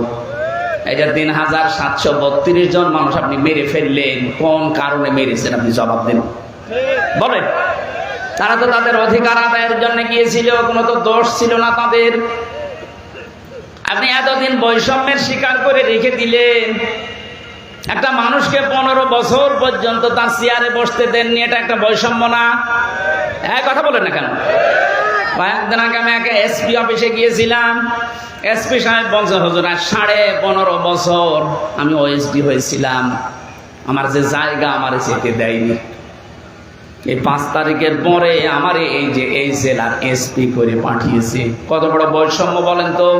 এই যে 3732 জন মানুষ আপনি মেরে ফেললেন, কোন কারণে মেরেছেন আপনি জবাব দেন, বলেন। তারা তো তাদের অধিকার আদায়ের জন্য গিয়েছিল, কোনো তো দোষ ছিল না তাদের। আপনি এতদিন বৈষম্যের শিকার করে রেখে দিলেন। একটা মানুষকে 15 বছর পর্যন্ত তার চেয়ারে বসতে দেননি, এটা একটা বৈষম্য না? হ্যাঁ, কথা বলেন না কেন? কয়েকদিন আগে আমি একটা এসপি অফিসে গিয়েছিলাম। এসপি সাহেব বলছে, হুজুর 15.5 বছর আমি ওএসডি হয়েছিলাম, আমার যে জায়গা আমার যেতে দেয়নি। এই 5 তারিখের পরে আমার এই জেলার এসপি করে পাঠিয়েছে। কত বড় বৈষম্য বলেন তো?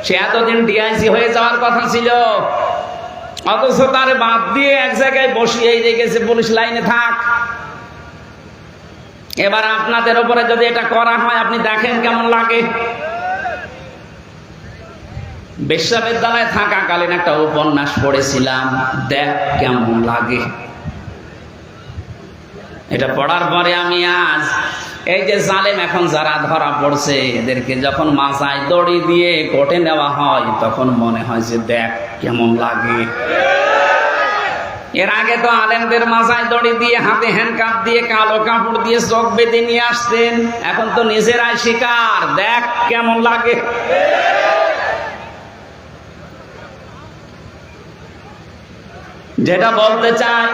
সে এতদিন ডিআইজি হয়ে যাওয়ার কথা ছিল, অথচ তার বাদ দিয়ে এক জায়গায় বসিয়ে রেখেছে, পুলিশ লাইনে থাক। এবার আপনাদের উপরে যদি এটা করা হয়, আপনি দেখেন কেমন লাগে। বিশ্ববিদ্যালয়ে থাকাকালীন একটা উপন্যাস পড়েছিলাম, দেখ কেমন লাগে। এটা পড়ার পরে আমি আজ এই যে জালেম এখন যারা ধরা পড়ছে, এদেরকে যখন মাথায় দড়ি দিয়ে কোর্টে নেওয়া হয়, তখন মনে হয় যে দেখ কেমন লাগে। এর আগে তো আলেমদের মাথায় দড়ি দিয়ে, হাতে হ্যান্ডকাপ দিয়ে, কালো কাপড় দিয়ে চোখ বেঁধে নিয়ে আসতেন। এখন তো নিজেরাই শিকার, দেখ কেমন লাগে। যেটা বলতে চাই,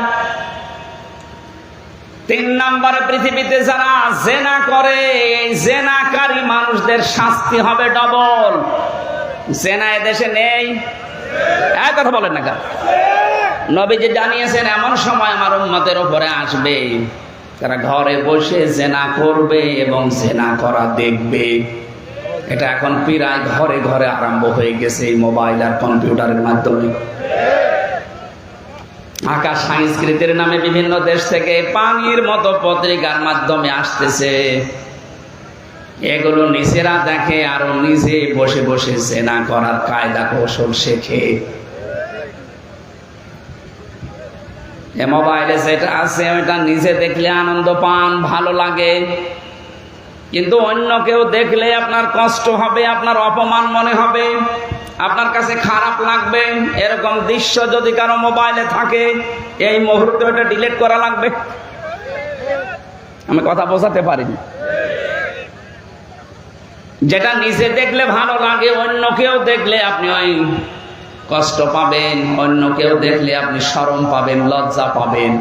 তিন নম্বরে পৃথিবীতে যারা জেনা করে এই জেনাকারী মানুষদের শাস্তি হবে ডবল। জেনা এদেশে নেই, এক কথা বলেন না কেন? নবীজি জানিয়েছেন এমন সময় আমার উম্মতের উপরে আসবে তারা ঘরে বসে জেনা করবে এবং জেনা করা দেখবে। এটা এখন প্রায় ঘরে ঘরে আরম্ভ হয়ে গেছে এই মোবাইল আর কম্পিউটারের মাধ্যমে। আকাশ সংস্কৃতির নামে বিভিন্ন দেশ থেকে পানির মতো পত্রিকার মাধ্যমে আসতেছে, এগুলো নিজেরা দেখে আর নিজে বসে বসে জেনা করার কায়দা কৌশল শেখে। মোবাইলে যেটা আছে ওটা নিজে দেখলে আনন্দ পান, ভালো লাগে, কিন্তু অন্য কেউ দেখলে আপনার কষ্ট হবে, আপনার অপমান মনে হবে, আপনার কাছে খারাপ লাগবে। এরকম দৃশ্য যদি কারো মোবাইলে থাকে এই মুহূর্তে ওটা ডিলিট করা লাগবে। আমি কথা বোঝাতে পারিনি। যেটা নিজে দেখলে ভালো লাগে অন্য কেউ দেখলে আপনি ওই কষ্ট পাবেন, অন্য কেউ দেখলে আপনি শরম পাবেন, লজ্জা পাবেন,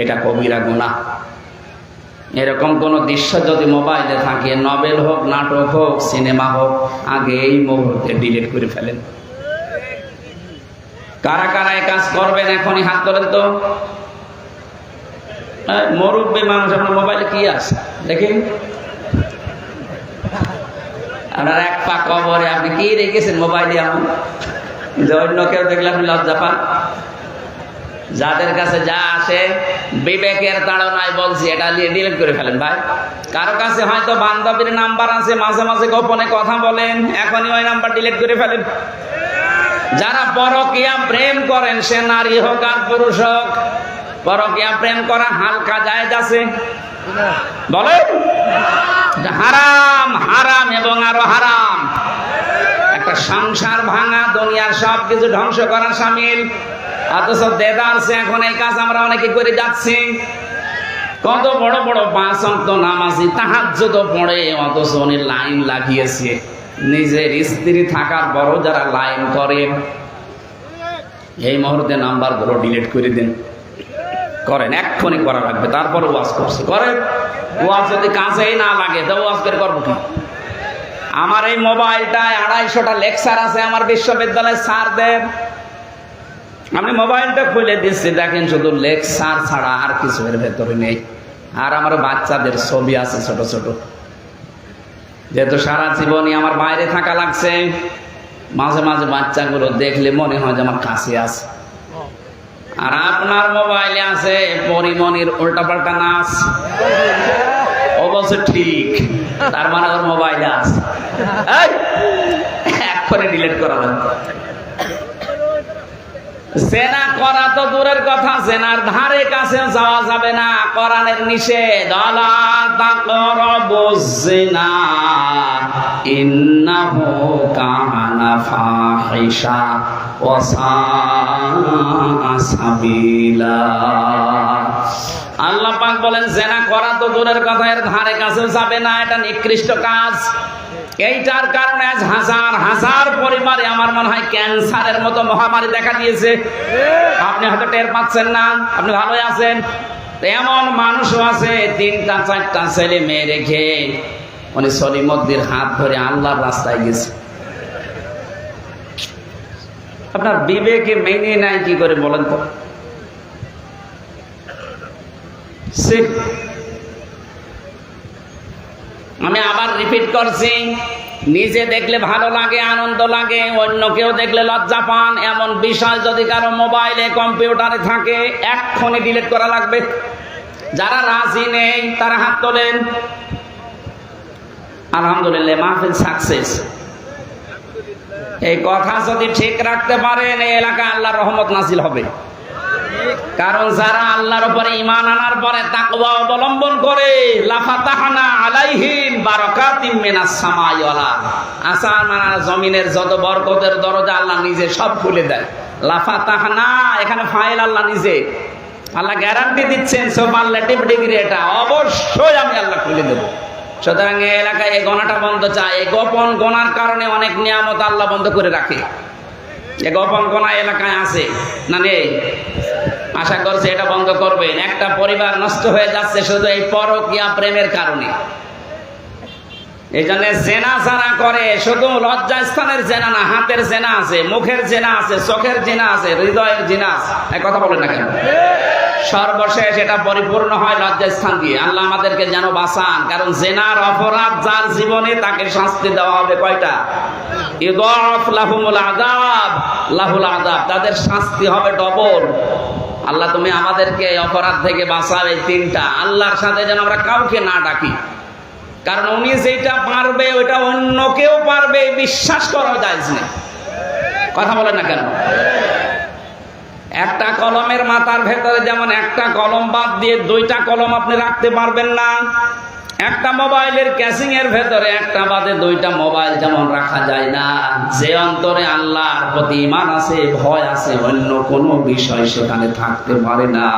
এটা কবিরা গুনাহ। এরকম কোন দৃশ্য যদি মোবাইলে থাকে, নভেল হোক, নাটক হোক, সিনেমা হোক, আগে এই মুহূর্তে ডিলিট করে ফেলেন। কারা কারা এই কাজ করবেন এখনই হাত তোলেন তো। মুরব্বী মানুষ, আপনার মোবাইলে কি আছে দেখেন। আপনার এক পা কবরে, আপনি কি রেখেছেন মোবাইলে? এমন অন্য কেউ দেখলে আপনি লজ্জা পান। যাদের কাছে যা আসে বিবেকের তাড়নায় বলছি এটা ডিলিট করে ফেলেন ভাই। কারো কাছে হয়তো বান্ধবীর নাম্বার আছে, মাঝে মাঝে গোপনে কথা বলেন, এখনই ওই নাম্বার ডিলিট করে ফেলেন। যারা পরকীয়া প্রেম করেন, সে নারী হোক আর পুরুষ হোক, পরকীয়া প্রেম করা হালকা জায়েজ আছে? বলেন হারাম, হারাম এবং আরো হারাম। একটা সংসার ভাঙা, দুনিয়ার সবকিছু ধ্বংস করা শামিল। অথচ দেদারসে এখন এই কাজ আমরা অনেকে করে যাচ্ছি। কত বড় বড় 5 ওয়াক্ত নামাজি, তাহাজ্জুদ পড়ে, অথচ উনি লাইন লাগিয়েছে। নিজের স্ত্রী থাকার পরও যারা লাইন করে, এই মুহূর্তে নাম্বারগুলো ডিলিট করে দিন। করেন, এক্ষুনি করা লাগবে। তারপর ওয়াজ করছি, করেন। ওয়াজ যদি কাজেই না লাগে তো ওয়াজ করে করবো কি? আমার এই মোবাইলটায় 250টা লেকচার আছে আমার বিশ্ববিদ্যালয়ের স্যারদের। আমি মোবাইলটা খুলে দিচ্ছি, দেখেন শুধু লেকচার ছাড়া আর কিছু এর ভেতরে নেই। আর আমার বাচ্চাদের ছবি আছে ছোট ছোট। যেহেতু সারা জীবনই আমার বাইরে থাকা লাগছে, মাঝে মাঝে বাচ্চাগুলো দেখলে মনে হয় যে আমার কাছে আছে। আর আপনার মোবাইলে আছে পরিমণির উল্টাপাল্টা নাচ, ও বলছে ঠিক, তার মানে ওর মোবাইলে আছে। এক্ষুনি ডিলিট করা লাগবে। জেনা করা তো দূরের কথা, জেনার ধারে কাছে যাওয়া যাবে না, কোরআনের নিষেধ। আলা তাকরাবুজ জিনা ইন্নাহু কানা ফাহিশা ওয়া সাআ সাবিলা। আল্লাহ পাক বলেন জেনা করা তো দূরের কথা, এর ধারে কাছে যাবে না, এটা নিকৃষ্ট কাজ। এইটার কারণে আজ হাজার হাজার পরিবারে আমার মনে হয় ক্যান্সারের মতো মহামারী দেখা দিয়েছে। আপনি হয়তো টের পাচ্ছেন না, আপনি ভালোই আছেন। এমন মানুষও আছে 3টা 4টা ছেলে মেয়ে রেখে উনি সলিমদ্দির হাত ধরে আল্লাহর রাস্তায় গেছে। আপনার বিবেকে মেনে নাই কি করে বলেন তো? আমি আবার রিপিট করছি, নিজে দেখলে ভালো লাগে, আনন্দ লাগে, অন্য কেউ দেখলে লজ্জা পান। এমন বিষয় যদি কারো মোবাইলে কম্পিউটারে থাকে, এক্ষুনি ডিলিট করা লাগবে। যারা রাজি নেই তারা হাত তোলেন। আলহামদুলিল্লাহ, মাহফিল সাকসেস। এই কথা যদি ঠিক রাখতে পারেন, এই এলাকায় আল্লাহর রহমত নাজিল হবে। কারণ যারা আল্লাহর উপরে ঈমান আনার পরে তাকওয়া অবলম্বন করে, লাফাতাহনা আলাইহিম বারাকাতিম মিনাস সামাই ওয়াল আরদ, আসমান আর জমিনের যত বরকতের দরজা আল্লাহ নিজে সব খুলে দেয়। লাফাতাহনা, এখানে ফাইল আল্লাহ নিজে। আল্লাহ গ্যারান্টি দিচ্ছেন, সুপারলেটিভ ডিগ্রি, এটা অবশ্যই আমি আল্লাহ খুলে দেব। সুতরাং এই এলাকায় এই গোনাটা বন্ধ চাই। এই গোপন গোনার কারণে অনেক নিয়ামত আল্লাহ বন্ধ করে রাখে। এই গোপন গোনা এলাকায় আছে না নেই? আশা করছি এটা বন্ধ করবেন। একটা পরিবার নষ্ট হয়ে যাচ্ছে শুধু এই পরকীয়া প্রেমের কারণে। এই জন্য জেনা যারা করে, শুধু লজ্জাস্থানের জেনা না, হাতের জেনা আছে, মুখের জেনা আছে, চোখের জেনা আছে, হৃদয়ের জেনা আছে। এই কথা বলেন না কেন? সর্বশেষ এটা পরিপূর্ণ হয় লজ্জাস্থান দিয়ে। আল্লাহ আমাদেরকে যেন বাঁচান, কারণ জেনার অপরাধ যার জীবনে তাকে শাস্তি দেওয়া হবে কয়টা? ইদাফ লাহুমুল আযাব, লাহুল আযাব, তাদের শাস্তি হবে ডবল। আল্লাহ তুমি আমাদেরকে অপরাধ থেকে বাঁচাও, এই তিনটা। আল্লাহর সাথে যেন আমরা কাউকে না ডাকি, কারণ উনি যেটা পারবে ওইটা অন্য কেউ পারবে, বিশ্বাস করা যায় না। কথা বলেন না কেন? একটা কলমের মাথার ভেতরে যেমন একটা কলম বাদ দিয়ে দুইটা কলম আপনি রাখতে পারবেন না, একটা মোবাইলের ক্যাসিং এর ভেতরে একটা বাদে দুইটা মোবাইল যেমন রাখা যায় না, যে অন্তরে আল্লাহর প্রতি ঈমান আছে, ভয় আছে, অন্য কোনো বিষয় সেখানে থাকতে পারে না।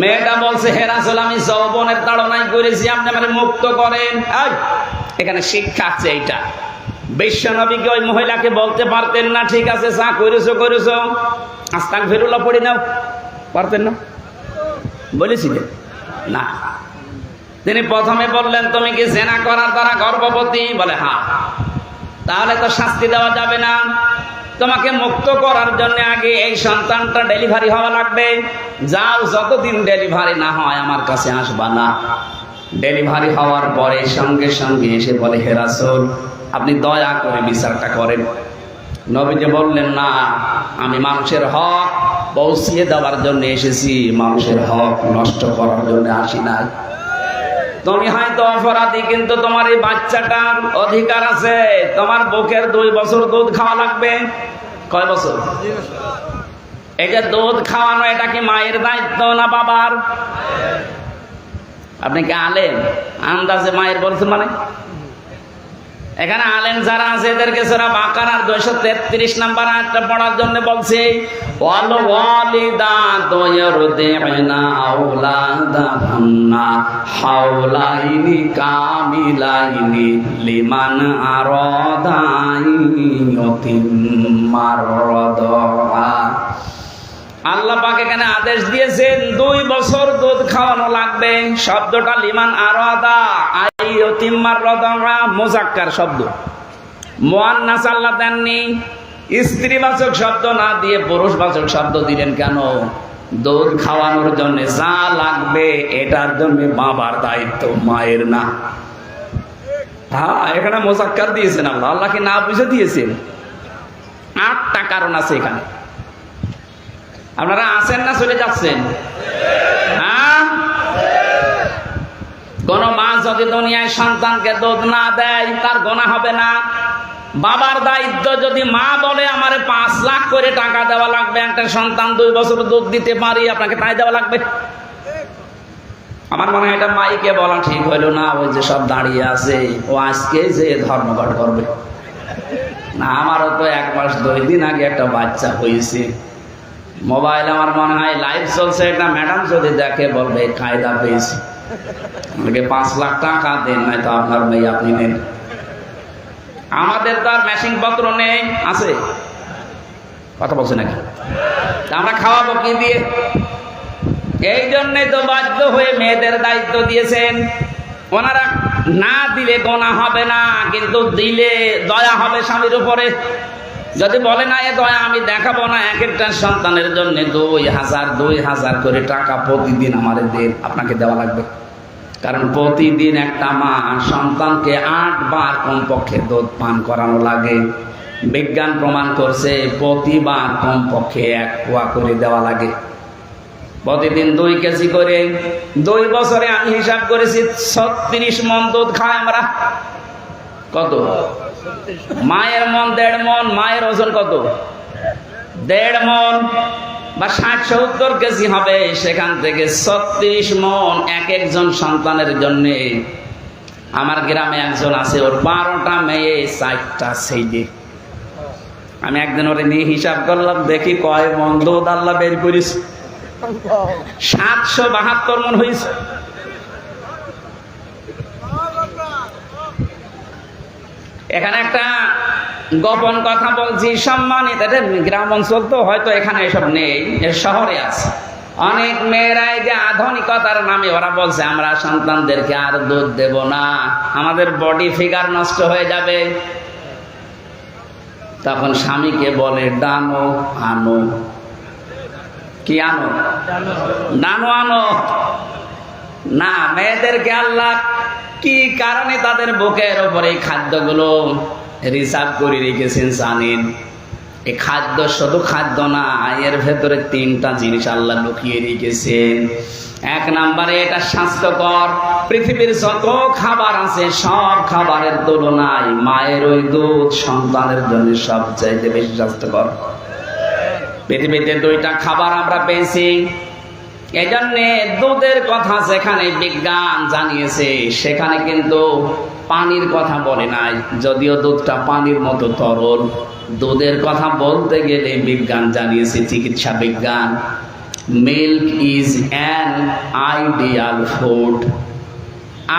মেয়েটা বলছে, হে রাসূল, আমি যৌবনের তাড়নায় করেছি, আপনি আমাকে মুক্ত করেন। এখানে শিক্ষা আছে। এইটা বিশ্বনবীকে ওই মহিলাকে বলতে পারতেন না, ঠিক আছে যা করেছো করেছো, আস্তাগফিরুল্লাহ পড়ে নাও, পারতেন না? বলেছিলেন না। তিনি প্রথমে বললেন, তুমি কি জেনা করার দ্বারা গর্ভবতী? বলে হ্যাঁ। তাহলে তো শাস্তি দেওয়া যাবে না, তোমাকে মুক্ত করার জন্য আগে এই সন্তানটা ডেলিভারি হওয়া লাগবে। যাও, যতদিন ডেলিভারি না হয় আমার কাছে আসবা না। ডেলিভারি হওয়ার পরে সঙ্গে সঙ্গে এসে বলে, হে রাসূল, আপনি দয়া করে বিচারটা করেন। নবীজি বললেন, না, আমি মানুষের হক পৌঁছিয়ে দেওয়ার জন্য এসেছি, মানুষের হক নষ্ট করার জন্য আসি না। তুমি হয়তো অপরাধী, কিন্তু তোমার এই বাচ্চাটার অধিকার আছে। তোমার বুকের 2 বছর দুধ খাওয়া লাগবে। কয় বছর? এই যে দুধ খাওয়ানো, এটা কি মায়ের দায়িত্ব না বাবার? আপনি কি আলেম? আন্দাজে মায়ের বলছেন মানে? এখানে আলেম যারা আছে এদেরকে সূরা বাকারার 233 নম্বর আয়াতটা পড়ার জন্য বলছে, ওয়াল ওয়ালিদাতু ইউরদি'না আওলাদাহুন্না হাওলাইনি কামিলাইনি লিমান আরাদা ইয়াতিম্মার রাদা। আল্লাহ পাক এখানে আদেশ দিয়েছেন 2 বছর দুধ খাওয়ানো লাগবে। শব্দটা লিমান আরাদা, আইয়ুতিম্মার রাদা মুযাক্কার শব্দ, মুআন্নাস আল্লাহ দেননি। স্ত্রীবাচক শব্দ না দিয়ে পুরুষবাচক শব্দ দিলেন কেন? দুধ খাওয়ানোর জন্য যা লাগবে এটার জন্য বাবার দায়িত্ব, মায়ের না। হ্যাঁ, এখানে মুযাক্কার দিয়েছেন আল্লাহ। আল্লাহ কি না বুঝে দিয়েছেন? 8টা কারণ আছে এখানে। আপনারা আছেন না চলে যাচ্ছেন? হ্যাঁ, কোন মা যদি দুনিয়ায় সন্তানকে দুধ না দেয় তার গুনাহ হবে না। বাবার দায়িত্ব, যদি মা বলে আমারে 5 লাখ করে টাকা দেওয়া লাগবে, একটা সন্তান 2 বছর দুধ দিতে পারি, আপনাকে তাই দেওয়া লাগবে। আমার মনে হয় এটা মাইকে বলা ঠিক হইল না। ওই যে সব দাঁড়িয়ে আছে, ও আজকে যে ধর্মঘট করবে না। আমারও তো 1 মাস 2 দিন আগে একটা বাচ্চা হয়েছে। মোবাইল আমার মনে হয় লাইভ চলছে, একটা ম্যাডাম যদি দেখে বলবে কায়দা পেয়েছি, আমাকে 5 লাখ টাকা দেন, নাই তো আপনার মেয়ে আপনি নেন। আমাদের তো আর মেশিন পত্র নেই, আছে? কথা বলছে নাকি? আমরা খাওয়াবো কি দিয়ে? এই জন্যই তো বাধ্য হয়ে মেয়েদের দায়িত্ব দিয়েছেন। ওনারা না দিলে গুনাহ হবে না, কিন্তু দিলে দয়া হবে স্বামীর উপরে। যদি বলে না এ দয়া আমি দেখাবো না, এক একটা সন্তানের জন্য 2000 করে টাকা প্রতিদিন আমাদের দেন, আপনাকে দেওয়া লাগবে। কারণ প্রতিদিন একটা মা সন্তানকে 8 বার কমপক্ষে দুধ পান করানো লাগে। বিজ্ঞান প্রমাণ করছে প্রতিবার কমপক্ষে 1 পোয়া করে দেওয়া লাগে। প্রতিদিন 2 কেজি করে। 2 বছরে আমি হিসাব করেছি 36 মণ দুধ খাই আমরা। কত? মায়ের মন 1.5 মণ। মায়ের ওজন কত? 1.5 মণ বা 60-70 কেজি হবে। সেখান থেকে 36 মণ এক একজন সন্তানের জন্য। আমার গ্রামে একজন আছে, ওর 12টা মেয়ে, 4টা ছেলে। আমি একদিন ওরে নিয়ে হিসাব করলাম, দেখি কয় মণ দুধ আল্লাহ বের করিস। 772 মণ হয়েছে। এখানে একটা গোপন কথা বলছি সম্মানিত, এটা গ্রাম অঞ্চল তো হয়তো এখানে এসব নেই, এর শহরে আছে। অনেক মেয়েরাই যে আধুনিকতার নামে ওরা বলছে আমরা সন্তানদেরকে আর দুধ দেব না, আমাদের বডি ফিগার নষ্ট হয়ে যাবে। তখন স্বামীকে বলে ডানো আনো। কি আনো? ডানো আনো না। মেয়েদেরকে আল্লাহ কি কারণে তাদের বুকের ওপরে এই খাদ্যগুলো রিজার্ভ করে রেখেছেন জানেন? এই খাদ্য শুধু খাদ্য না, এর ভেতরে তিনটা জিনিস আল্লাহ লুকিয়ে রেখেছেন। এক নম্বরে এটা স্বাস্থ্যকর। পৃথিবীর যত খাবার আছে সব খাবারের তুলনায় মায়ের ওই দুধ সন্তানের জন্য সবচাইতে বেশি স্বাস্থ্যকর। পৃথিবীতে দুইটা খাবার আমরা পেয়েছি, এই জন্যে দুধের কথা যেখানে বিজ্ঞান জানিয়েছে সেখানে কিন্তু পানির কথা বলে নাই, যদিও দুধটা পানির মতো তরল। দুধের কথা বলতে গেলে বিজ্ঞান জানিয়েছে, চিকিৎসা বিজ্ঞান, milk is an ideal food.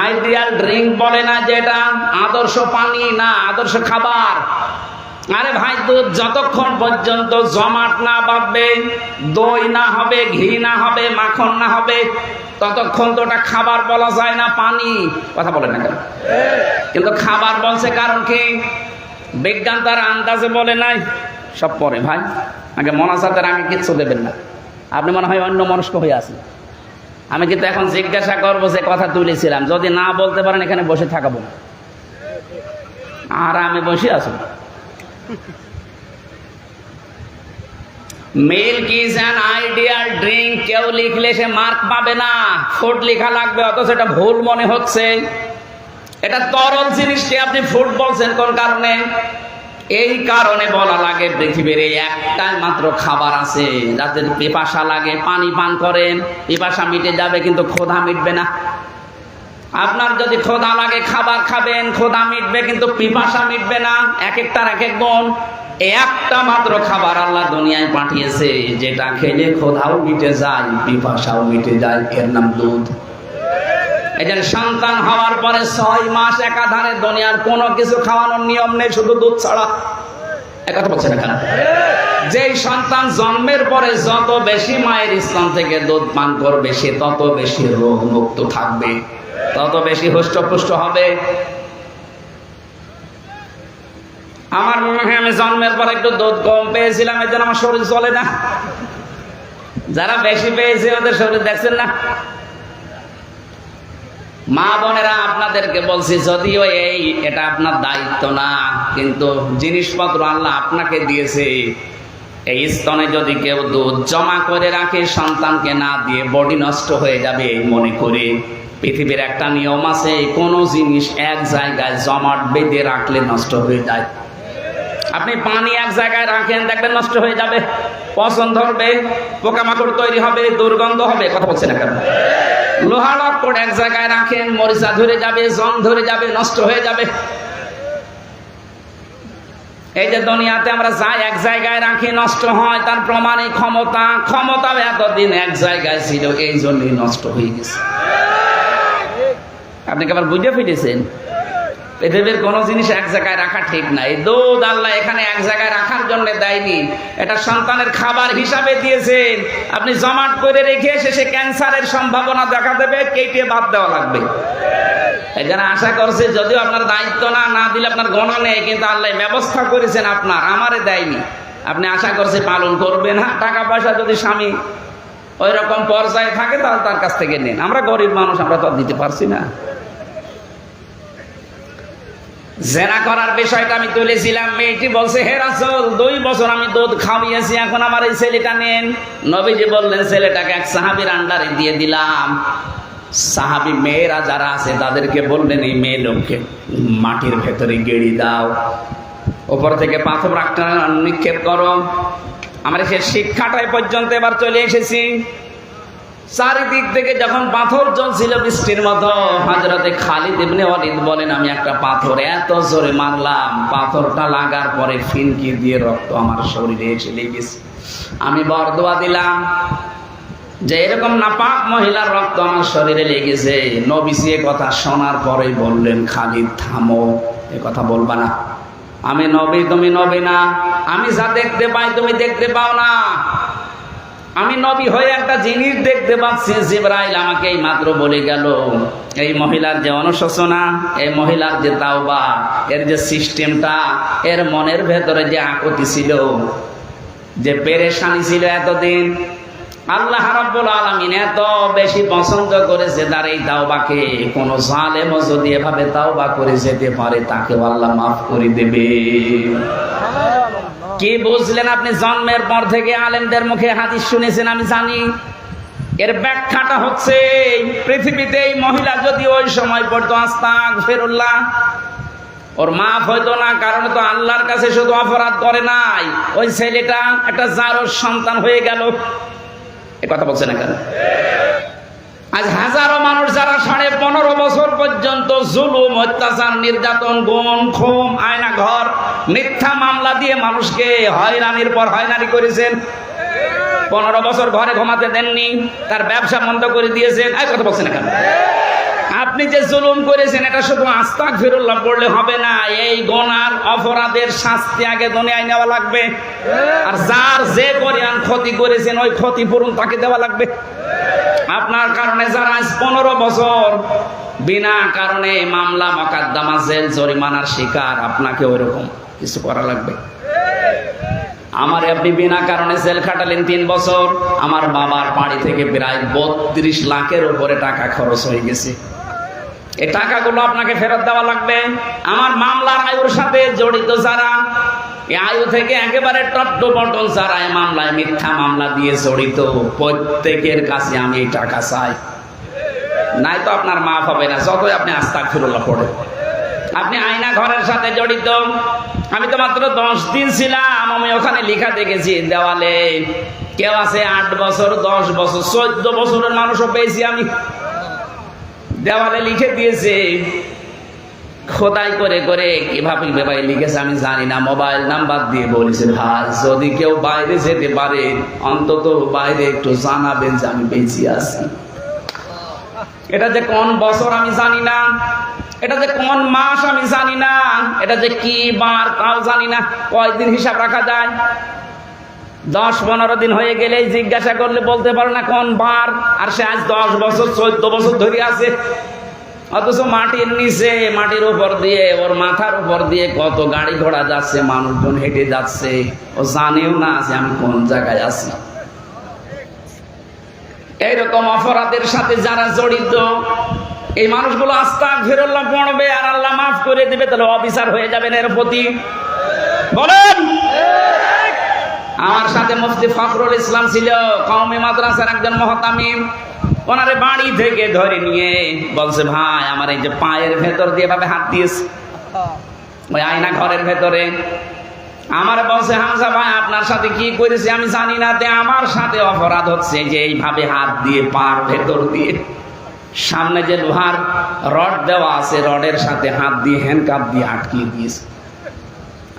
Ideal drink বলে না, যেটা আদর্শ পানি না, আদর্শ খাবার। আরে ভাই, দুধ যতক্ষণ পর্যন্ত জমাট না বাঁধবে, দই না হবে, ঘি না হবে, মাখন না হবে, ততক্ষণ তো ওটা খাবার বলা যায় না, পানি। কথা বলে না কেন? কিন্তু খাবার বলছে কারণ কি? বিজ্ঞান তার আন্দাজে বলে নাই, সব পরে। ভাই আগে মনাজাতের আগে কিচ্ছু দেবেন না, আপনি মনে হয় অন্য মনস্ক হয়ে আছেন। আমি কিন্তু এখন জিজ্ঞাসা করবো যে কথা তুলেছিলাম, যদি না বলতে পারেন এখানে বসে থাকাবো না, আর আমি বসে আছি। Milk is an ideal drink, কেউ লিখলে সে মার্ক পাবে না, ফুড লেখা লাগবে, অথচ এটা ভুল মনে হচ্ছে। এটা তরল জিনিসকে আপনি ফুড বলছেন কোন কারণে? এই কারণে বলা লাগে পৃথিবীর এই একটাই মাত্র খাবার আছে, যাদের পিপাসা লাগে পানি পান করেন, পিপাসা মিটে যাবে, কিন্তু ক্ষুধা মিটবে না। আপনার যদি ক্ষুধা লাগে খাবার খাবেন, ক্ষুধা মিটবে, কিন্তু পিপাসা মিটবে না। এক একটার এক এক গুণ। একটা মাত্র খাবার আল্লাহ দুনিয়ায় পাঠিয়েছে, যেটা খেলে ক্ষুধাও মিটে যায়, পিপাসাও মিটে যায়, এর নাম দুধ। এই জন্য সন্তান হওয়ার পরে 6 মাস একাধারে দুনিয়ার কোনো কিছু খাওয়ানোর নিয়ম নেই, শুধু দুধ ছাড়া। কথা বলছেন এখানে? যেই সন্তান জন্মের পরে যত বেশি মায়ের স্তন থেকে দুধ পান করবে, সে তত বেশি রোগ মুক্ত থাকবে, তত বেশি হৃষ্টপুষ্ট হবে। আমার মনে হয় আমি জন্মের পর একটু দুধ কম পেয়েছিলাম, এর জন্য আমার শরীর চলে না। যারা বেশি পেয়েছে ওদের শরীর দেখছেন না? মা বোনেরা, আপনাদেরকে বলছি, যদিও এটা আপনার দায়িত্ব না, কিন্তু জিনিসপত্র আল্লাহ আপনাকে দিয়েছে। এই স্তনে যদি কেউ দুধ জমা করে রাখে, সন্তানকে না দিয়ে বডি নষ্ট হয়ে যাবে মনে করে। পৃথিবীর একটা নিয়ম আছে, কোনো জিনিস এক জায়গায় জমাট বেঁধে রাখলে নষ্ট হয়ে যায়। আপনি পানি এক জায়গায় রাখেন, দেখবেন নষ্ট হয়ে যাবে, পচন ধরবে, পোকামাকড় তৈরি হবে, দুর্গন্ধ হবে। কথা বলছেন না কেন? লোহা লক্কড় এক জায়গায় রাখেন, মরিচা ধরে যাবে, জং ধরে যাবে, নষ্ট হয়ে যাবে। এই যে দুনিয়াতে আমরা যাই এক জায়গায় রাখি, নষ্ট হয়, তার প্রমাণ এই ক্ষমতা। ক্ষমতাও এতদিন এক জায়গায় ছিল, এই জন্যই নষ্ট হয়ে গেছে। আপনি কি আবার বুঝে ফিরেছেন? পৃথিবীর কোনো জিনিস এক জায়গায় রাখা ঠিক নাই। দুধ আল্লাহ এখানে এক জায়গায় রাখার জন্য দেয়নি, এটা সন্তানের খাবার হিসাবে দিয়েছেন। আপনি জমাট করে রেখে শেষে ক্যান্সারের সম্ভাবনা দেখা দেবে, কেটে বাদ দেওয়া লাগবে। এই জন্য আশা করছে, যদিও আপনার দায়িত্ব না, না দিলে আপনার গণনা নেই, কিন্তু আল্লাহ ব্যবস্থা করেছেন আপনার, আমারে দেয়নি। আপনি আশা করছে পালন করবেন। হ্যাঁ, টাকা পয়সা যদি স্বামী ওই রকম পর্যায়ে থাকে তাহলে তার কাছ থেকে নেন। আমরা গরিব মানুষ, আমরা তো দিতে পারছি না। জেনা করার বিষয়টা আমি তুলেছিলাম। মেয়েটি বলছে, হে রাসূল, 2 বছর আমি দুধ খাওয়িয়েছি, এখন আমার এই ছেলেটা নেন। নবীজি বললেন, ছেলেটাকে এক সাহাবীর আন্ডারে দিয়ে দিলাম। সাহাবী মেয়েরা যারা আছে তাদেরকে বললেন, এই মেয়ে লোককে মাটির ভেতরে গেড়ে দাও, উপর থেকে পাথর একটা নিক্ষেপ করো। আমরা সে শিক্ষাটাই পর্যন্ত এবার চলে এসেছি। চারিদিক থেকে যখন পাথর জ্বলছিল বৃষ্টির মতো, হযরতে খালিদ ইবনে ওয়ালিদ বলেন, আমি একটা পাথর এত জোরে মারলাম, পাথরটা লাগার পরে ফিনকি দিয়ে রক্ত আমার শরীরে এসে লেগেছে। আমি বরদোয়া দিলাম যে এরকম নাপাক মহিলার রক্ত আমার শরীরে লেগেছে। নবীজি এ কথা শোনার পরেই বললেন, খালিদ থামো, এ কথা বলবা না। আমি নবী, তুমি নবী না। আমি যা দেখতে পাই তুমি দেখতে পাও না। আমি নবী হয়ে একটা জিনিস দেখতে পাচ্ছি। জিবরাইল আমাকে এই মাত্র বলে গেল, এই মহিলার যে অনুশোচনা, এই মহিলার যে তাওবা, এর যে সিস্টেমটা, এর মনের ভেতরে যে আকুতি ছিল, যে পেরেশানি ছিল এতদিন, আল্লাহ রাব্বুল আলামিন এত বেশি পছন্দ করেছে তার এই তাওবাকে। কোন জালেমও যদি এভাবে তাওবা করে যেতে পারে, তাকে আল্লাহ মাফ করে দেবে। কি বুঝলেন আপনি? জন্মের পর থেকে আলেমদের মুখে হাদিস শুনেছেন, আমি জানি। এর ব্যাখ্যাটা হচ্ছে, পৃথিবীতে এই মহিলা যদি ওই সময় পড়তো আস্তাগফিরুল্লাহ, ওর মাফ হইতো না। কারণ তো আল্লাহর কাছে শুধু অপরাধ করে নাই, ওই ছেলেটা একটা জারজ সন্তান হয়ে গেল। এ কথা বলছে না কেন? আজ হাজারো মানুষ যারা 15.5 বছর পর্যন্ত জুলুম, অত্যাচার, নির্যাতন, গুম, খুন, আয়না ঘর, মিথ্যা মামলা দিয়ে মানুষকে হয়রানির পর হয়রানি করেছেন, 15 বছর ঘরে ঘুমাতে দেননি, তার ব্যবসা বন্ধ করে দিয়েছেন। এই কথা বলছে না কেন? আপনি যে জুলুম করেছেন, এটা শুধু আস্তাগফিরুল্লাহ পড়লে হবে না। এই গুনার অপরাধের শাস্তি আগে দুনিয়ায় নেওয়া লাগবে। আর যার যে পরিমাণ ক্ষতি করেছেন, ওই ক্ষতিপূরণ তাকে দেওয়া লাগবে। আপনার কারণে যারা আজ 15 বছর বিনা কারণে মামলা, মোকদ্দমা, জেল, জরিমানার শিকার, আপনাকে ওইরকম কিছু করা লাগবে। আমার আপনি বিনা কারণে জেল খাটালেন 3 বছর। আমার বাবার বাড়ি থেকে প্রায় 32 লাখের উপরে টাকা খরচ হয়ে গেছে। এই টাকাগুলো আপনাকে ফেরত দেওয়া লাগবে। আমার মামলার আয়ুর সাথে জড়িত যারা, এই আয়ু থেকে একেবারে টট্ট বটন যারা এই মামলায়, মিথ্যা মামলা দিয়ে জড়িত, প্রত্যেকের কাছে আমি এই টাকা চাই। নাই তো আপনার মাফ হবে না, যতই আপনি আস্তাগফিরুল্লাহ পড়েন। আপনি আয়না ঘরের সাথে জড়িত। আমি তো মাত্র 10 দিন ছিলাম, আমি ওখানে লেখা দেখেছি দেওয়ালে, কেউ আছে 8 বছর, 10 বছর, 14 বছরের মানুষও পেয়েছি আমি। দেওয়ালে লিখে দিয়েছে, খোদাই করে করে কিভাবে ভাই লিখেছে আমি জানি না, মোবাইল নাম্বার দিয়ে বলেছে, ভাই যদি কেউ বাইরে যেতে পারে, অন্তত বাইরে একটু জানাবেন যে আমি বেঁচে আছি। এটা যে কোন বছর আমি জানি না, এটা যে কোন মাস আমি জানি না, এটা যে কি বার তাও জানি না। কয়দিন হিসাব রাখা যায়? 10-15 দিন হয়ে গেলে জিজ্ঞাসা করলে বলতে পারে না কোন বার। আর সে আজ 10 বছর, 14 বছর ধরে আছে। অথচ মাটির নিচে, মাটির উপর দিয়ে, ওর মাথার উপর দিয়ে কত গাড়ি ঘোড়া যাচ্ছে, মানুষজন হেঁটে যাচ্ছে, ও জানেও না যে আমি কোন জায়গায় আছি। এইরকম অপরাধের সাথে যারা জড়িত, এই মানুষগুলো আস্তাগফিরুল্লাহ পড়বে আর আল্লাহ মাফ করে দিবে, তাহলে অবিচার হয়ে যাবেন এর প্রতি। বলেন। আমার সাথে মুফতি ফখরুল ইসলাম ছিল, কওমি মাদ্রাসার একজন মুহতামিম। ওনারে বাড়ি থেকে ধরে নিয়ে বলছে, ভাই আমার এই যে পায়ের ভেতর দিয়ে ভাবে হাত দিয়েছে, ওই আয়না ঘরের ভেতরে। আমার বলছে, হামজা ভাই আপনার সাথে কি করেছে আমি জানি না, তে আমার সাথে অপরাধ হচ্ছে যে এইভাবে হাত দিয়ে পার ভেতর দিয়ে, সামনে যে লোহার রড দেওয়া আছে, রডের সাথে হাত দিয়ে হ্যান্ডকাপ দিয়ে আটকিয়ে দিয়েছে।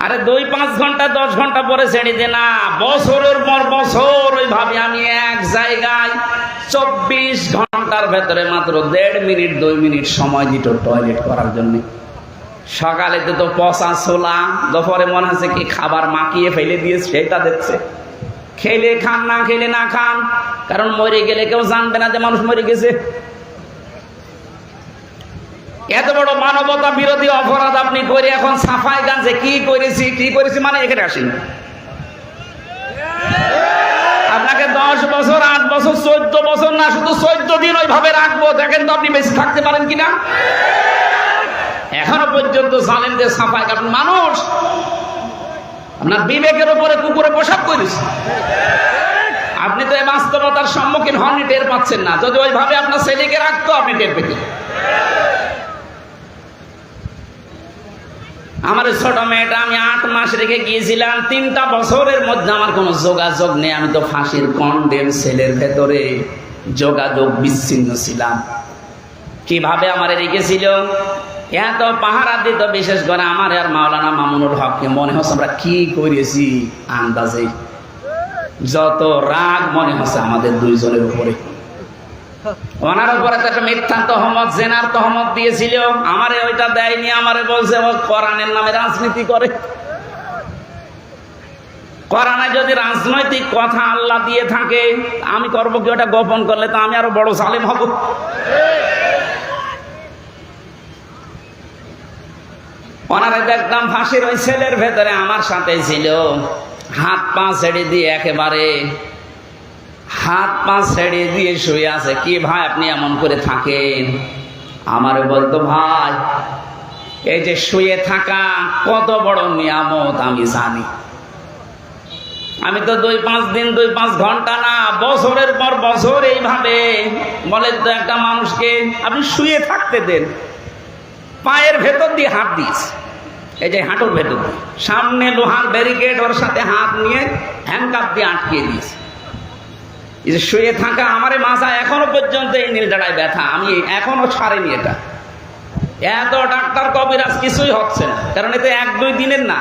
আরে 2-5 ঘন্টা 10 ঘন্টা পরে ছেড়ে দে না, বছরের পর বছর ওইভাবে আমি এক জায়গায় 24 ঘন্টার ভেতরে মাত্র 1.5 মিনিট 2 মিনিট সময় দিত টয়লেট করার জন্য। সকালে তো পচা ছোলা, দুপুরে মনে হচ্ছে কি খাবার মাখিয়ে ফেলে দিয়েছে, সেটা দেখছে। খেলে খান, না খেলে না খান, কারণ মরে গেলে কেউ জানবে না যে মানুষ মরে গেছে। এত বড় মানবতা বিরোধী অপরাধ আপনি করে এখন সাফাই গানছে কি করেছি মানে এখানে আসেন। আপনাকে 10 বছর, 8 বছর, 14 বছর না, শুধু 14 দিন ওইভাবে রাখবো, দেখেন তো আপনি বেঁচে থাকতে পারেন কিনা। এখনো পর্যন্ত জালেমদের সাফাই গান মানুষ, আপনার বিবেকের উপরে কুকুরে পোশাক করেছে। আপনি তো এই বাস্তবতার সম্মুখীন হননি, টের পাচ্ছেন না। যদি ওইভাবে আপনার ছেলেকে রাখতো আপনি টের পেতেন। আমার ছোট মেয়েটা আমি 8 মাস রেখে গিয়েছিলাম, 3টা বছরের মধ্যে আমার কোনো যোগাযোগ নেই। আমি তো ফাঁসির কন্ডেম সেলের ভেতরে যোগাযোগ বিচ্ছিন্ন ছিলাম। কিভাবে আমার রেখেছিল, এত পাহারা দিত, বিশেষ করে আমার আর মাওলানা মামুনুল হককে মনে হচ্ছে আমরা কি করেছি আন্দাজে। যত রাগ মনে হচ্ছে আমাদের দুইজনের উপরে। ওনার উপরে একটা মিথ্যা তহমত, জেনার তহমত দিয়েছিল। আমারে ওইটা দেয়নি, আমারে বলছে ও কোরআনের নামে রাজনীতি করে। কোরআনে যদি রাজনৈতিক কথা আল্লাহ দিয়ে থাকে, আমি করবো কি? ওটা গোপন করলে তো আমি আরো বড় জালেম হব। ওনারে দেখতাম ফাঁসির ওই ছেলের ভেতরে আমার সাথে ছিল, হাত পা ছেড়ে দিয়ে একেবারে হাত পা ছেড়ে দিয়ে শুয়ে আছে। কি ভাই আপনি এমন করে থাকেন? আমারে বলতো, ভাই এই যে শুয়ে থাকা কত বড় নিয়ামত আমি জানি। আমি তো 2-5 দিন 2-5 ঘন্টা না, বছরের পর বছর এইভাবে বলেন তো একটা মানুষকে আপনি শুয়ে থাকতে দেন, পায়ের ভেতর দিয়ে হাত দিস, এই যে হাঁটুর ভেতর দিয়ে, সামনে লোহার ব্যারিকেড, ওর সাথে হাত নিয়ে হ্যান্ডকাপ দিয়ে আটকিয়ে দিস। এই যে শুয়ে থাকা, আমারে মাথা এখনো পর্যন্ত এই নীলজাড়ায় ব্যথা, আমি এখনো ছাড়িনি এটা। এত ডাক্তার কবিরাজ কিছুই হচ্ছে না, কারণ এতে 1-2 দিনের না।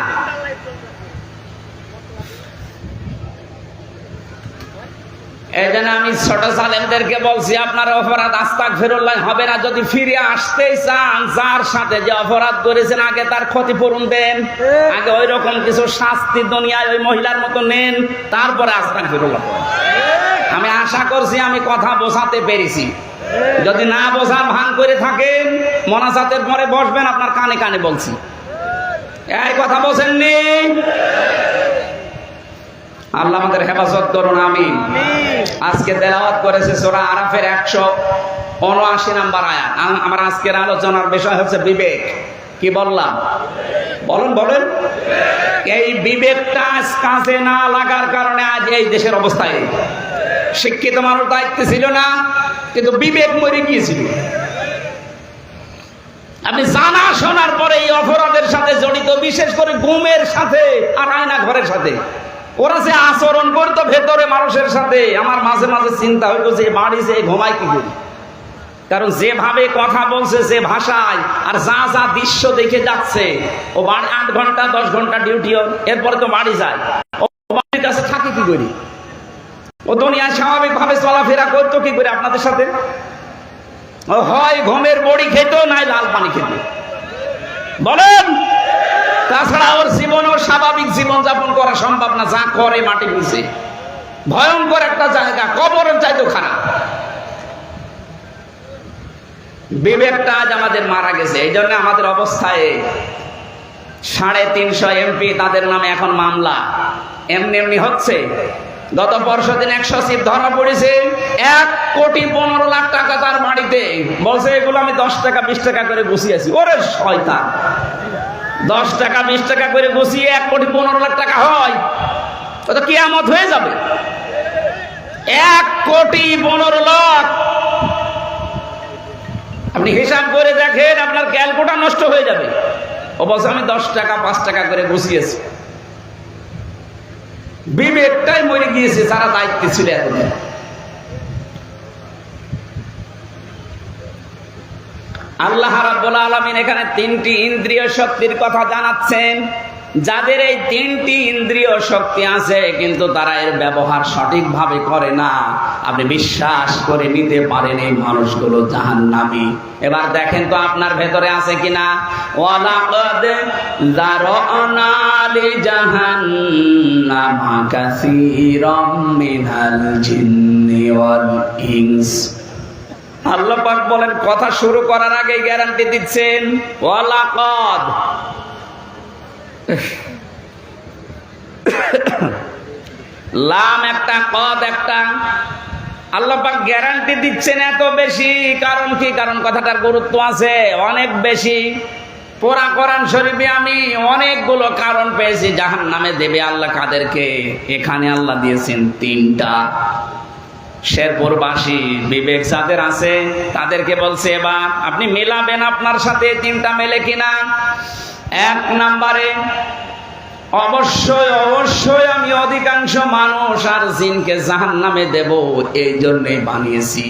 এই জন্য আমি ছোট সালেমদেরকে বলছি, আপনার অপরাধ আস্তাগফিরুল্লাহ হবে না। যদি ফিরে আসতেই চান, যার সাথে যে অপরাধ করেছেন আগে তার ক্ষতিপূরণ দেন, আগে ওই রকম কিছু শাস্তি দুনিয়ায় ওই মহিলার মতো নেন, তারপরে আস্তাগফিরুল্লাহ করেন। আমি আশা করছি আমি কথা বোঝাতে পেরেছি। যদি না বোঝার ভান করে থাকেন, মোনাজাতের পরে বসবেন, আপনার কানে কানে বলছি। এই কথা বোঝেননি? আল্লাহ আমাদের হেফাজত করুন, আমিন। আজকে তেলাওয়াত করেছে সূরা আরাফের 179 নম্বর আয়াত। আমার আজকের আলোচনার বিষয় হচ্ছে বিবেক। কি বললাম? বলেন। এই বিবেকটা আজ কাজে না লাগার কারণে আজ এই দেশের অবস্থায়। শিক্ষিত মানুষ দায়িত্ব ছিল না, কিন্তু বিবেক মরে গিয়েছিল। আপনি জানা শোনার পরে এই অপরাধের সাথে জড়িত, বিশেষ করে গুমের সাথে আর আয়না ঘরের সাথে ওরা যে আচরণ করতো ভেতরে মানুষের সাথে, আমার মাঝে মাঝে চিন্তা হইতো যে বাড়ি যে ঘুমায় কি করি। কারণ যেভাবে কথা বলছে, যে ভাষায়, আর যা যা দৃশ্য দেখে যাচ্ছে, ও বাড়ি 8 ঘন্টা 10 ঘন্টা ডিউটি, এরপরে তো বাড়ি যায়, ও বাড়ির কাছে থাকে কি করি? ও দুনিয়ায় স্বাভাবিকভাবে চলাফেরা করতো কি করে আপনাদের সাথে? ও হয় ঘুমের বড়ি খেত, নাই লাল পানি খেত। বলেন, তাছাড়া ওর জীবন, ওর স্বাভাবিক জীবন যাপন করা সম্ভব না। যা করে মাটি নিচে, ভয়ঙ্কর একটা জায়গা, কবরের চাইতেও খারাপ। বিবেকটা আজ আমাদের মারা গেছে। এই জন্য আমাদের অবস্থায় 350 এমপি, তাদের নামে এখন মামলা এমনি হচ্ছে। গত পরশুদিন 1 সচিব ধরা পড়েছে, 1,15,00,000 টাকা তার বাড়িতে। বলছে এগুলো আমি 10 টাকা 20 টাকা করে গুছিয়েছি। ওরে শয়তান, 10 টাকা 20 টাকা করে গুছিয়ে 1,15,00,000 টাকা হয়, ও তো কিয়ামত হয়ে যাবে। 1,15,00,000 আপনি হিসাব করে দেখেন, আপনার ক্যালকুলেটর নষ্ট হয়ে যাবে। ও বলছে আমি 10 টাকা 5 টাকা করে গুছিয়েছি। বিবেকটাই মরে গিয়েছে যারা দায়িত্বে ছিল এতদিন। আল্লাহ রাব্বুল আলামিন এখানে 3টি ইন্দ্রিয় শক্তির কথা জানাচ্ছেন। যাদের এই 3টি ইন্দ্রিয় শক্তি আছে, কিন্তু তারা এর ব্যবহার সঠিকভাবে করে না, আপনি বিশ্বাস করে নিতে পারেন এই মানুষগুলো জাহান্নামী। এবার দেখেন তো আপনার ভেতরে আছে কিনা। ওয়ালাকাদ যারানা লিজাহান্নামা কাসীরাম মিনাল জিন্নি ওয়াল ইনস। আল্লাহ পাক বলেন, কথা শুরু করার আগে গ্যারান্টি দিচ্ছেন, ওয়ালাকাদ, লাম একটা, কদ একটা। আল্লাহ পাক গ্যারান্টি দিচ্ছেন এত বেশি, কারণ কি? কারণ কথাটার গুরুত্ব আছে অনেক বেশি। পুরা কোরআন শরীফে আমি অনেকগুলো কারণ পেয়েছি জাহান্নামে দেবে আল্লাহ কাদেরকে। এখানে আল্লাহ দিয়েছেন 3টা। শেরপুরবাসী বিবেক যাদের আছে তাদেরকে বলছে, এবার আপনি মেলাবেন আপনার সাথে 3টা মেলে কিনা। 1 নম্বরে, অবশ্যই আমি অধিকাংশ মানুষ আর জিনকে জাহান্নামে দেব, এই জন্যই বানিয়েছি।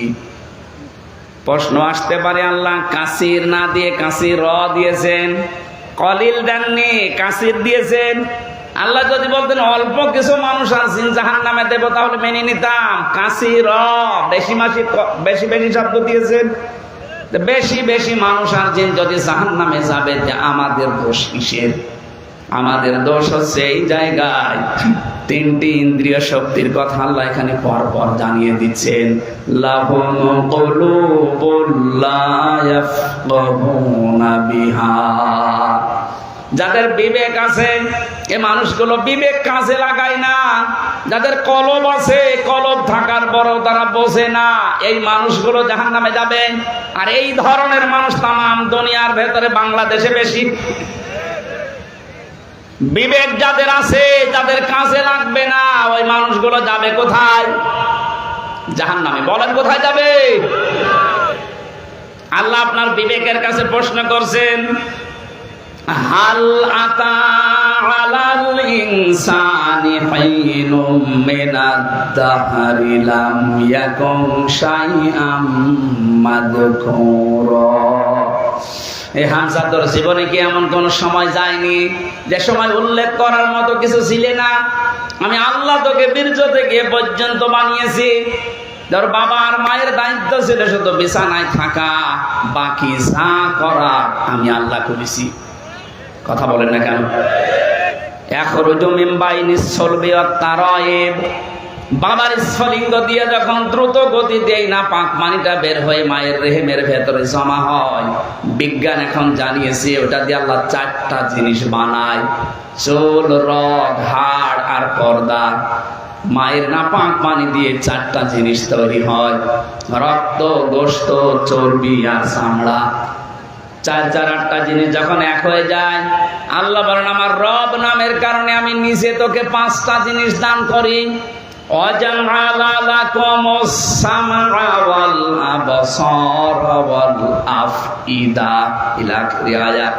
প্রশ্ন আসতে পারে, আল্লাহ কাসির না দিয়ে কাসির র দিয়েছেন, কলিল দেননি, কাসির দিয়েছেন। আল্লাহ যদি বলতেন অল্প কিছু মানুষ আর জিন জাহান্নামে দেব, তাহলে মেনে নিতাম। কাসির বেশি বেশি বেশি শব্দ দিয়েছেন, বেশি বেশি মানুষ আর জিন যদি জাহান্নামে যাবে, আমাদের দোষ কিসের? আমাদের দোষ হচ্ছে এই জায়গায় তিনটি ইন্দ্রিয় শক্তির কথা আল্লাহ এখানে পরপর জানিয়ে দিচ্ছেন। লাহুম কুলুবুল লা ইয়াফকাহুনা বিহা, যাদের বিবেক আছে এই মানুষগুলো বিবেক কাজে লাগায় না। যাদের কলব আছে, কলব থাকার পরও তারা বোঝে না, এই মানুষগুলো জাহান্নামে যাবে। আর এই ধরনের মানুষ তামাম দুনিয়ার ভেতরে বাংলাদেশে বেশি। বিবেক যাদের আছে, যাদের কাজে লাগবে না, ওই মানুষগুলো যাবে কোথায়? জাহান্নামে। বলেন কোথায় যাবে? আল্লাহ আপনার বিবেকের কাছে প্রশ্ন করছেন, হাল আতা আলাল ইনসানি হাইনুম মিনাদ দাহরি লাম ইয়াকুন শাইআম মাযকুরা। এই হামজা, তোর জীবনে কি এমন কোন সময় যায়নি যে সময় উল্লেখ করার মতো কিছু ছিল না? আমি আল্লাহ তোকে বীর্য থেকে পর্যন্ত বানিয়েছি। তোর বাবা আর মায়ের দায়িত্ব ছিল শুধু বিছানায় থাকা, বাকি যা করা আমি আল্লাহ করেছি। কথা বলেন না কেন? ইয়াখরুজু মিন বাইনিস সুলবি ওয়াত তারায়েব, বাবার স্ফলিঙ্গ দিয়ে যখন দ্রুত গতিতে না পাক পানিটা বের হয়ে মায়ের রেহেমের ভেতরে জমা হয়, বিজ্ঞান এখন জানিয়েছে ওটা দিয়ে আল্লাহ চারটা জিনিস বানায়: চুল, রগ, হাড় আর পর্দা। মায়ের নাপাক পানি দিয়ে চারটা জিনিস তৈরি হয়: রক্ত, গোশত, চর্বি আর চামড়া। চার আটটা জিনিস যখন এক হয়ে যায়, আল্লাহ বলেন আমার রব নামের কারণে আমি নিজে তোকে পাঁচটা জিনিস দান করি। ওয়াজআলা লাকুমুস সামআ ওয়াল আবসারা ওয়াল আফইদা ইলা আখির আয়াত।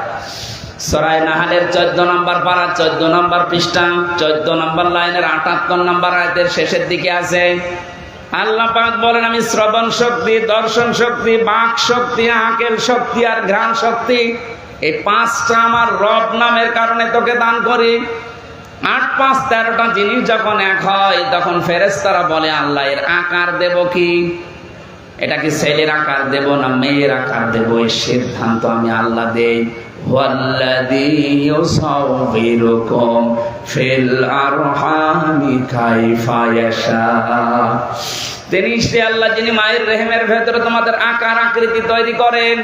সূরা নাহলের 14 নম্বর পারা, 14 নম্বর পৃষ্ঠা, 14 নম্বর লাইনের 78 নম্বর আয়াতের শেষের দিকে আছে। আল্লাহ পাক বলেন আমি শ্রবণ শক্তি, দর্শন শক্তি, বাক শক্তি, আকেল শক্তি আর ঘ্রাণ শক্তি, এই পাঁচটা আমার রব নামের কারণে তোকে দান করি। ৮ ৫ 13টা জিনিস যখন এক হয়, তখন ফেরেশতারা বলে আল্লাহ এর আকার দেব কি? এটা কি ছেলের আকার দেব না মেয়ের আকার দেব? এই সিদ্ধান্ত আমি আল্লাহ দেই। ওয়াল্লাযী ইউসাউবিরুকুম ফিল আরহামি কাইফা ইয়াশা, তিনি সে আল্লাহ যিনি মায়ের রেহেমের ভেতরে তোমাদের আকার আকৃতি তৈরি করেন।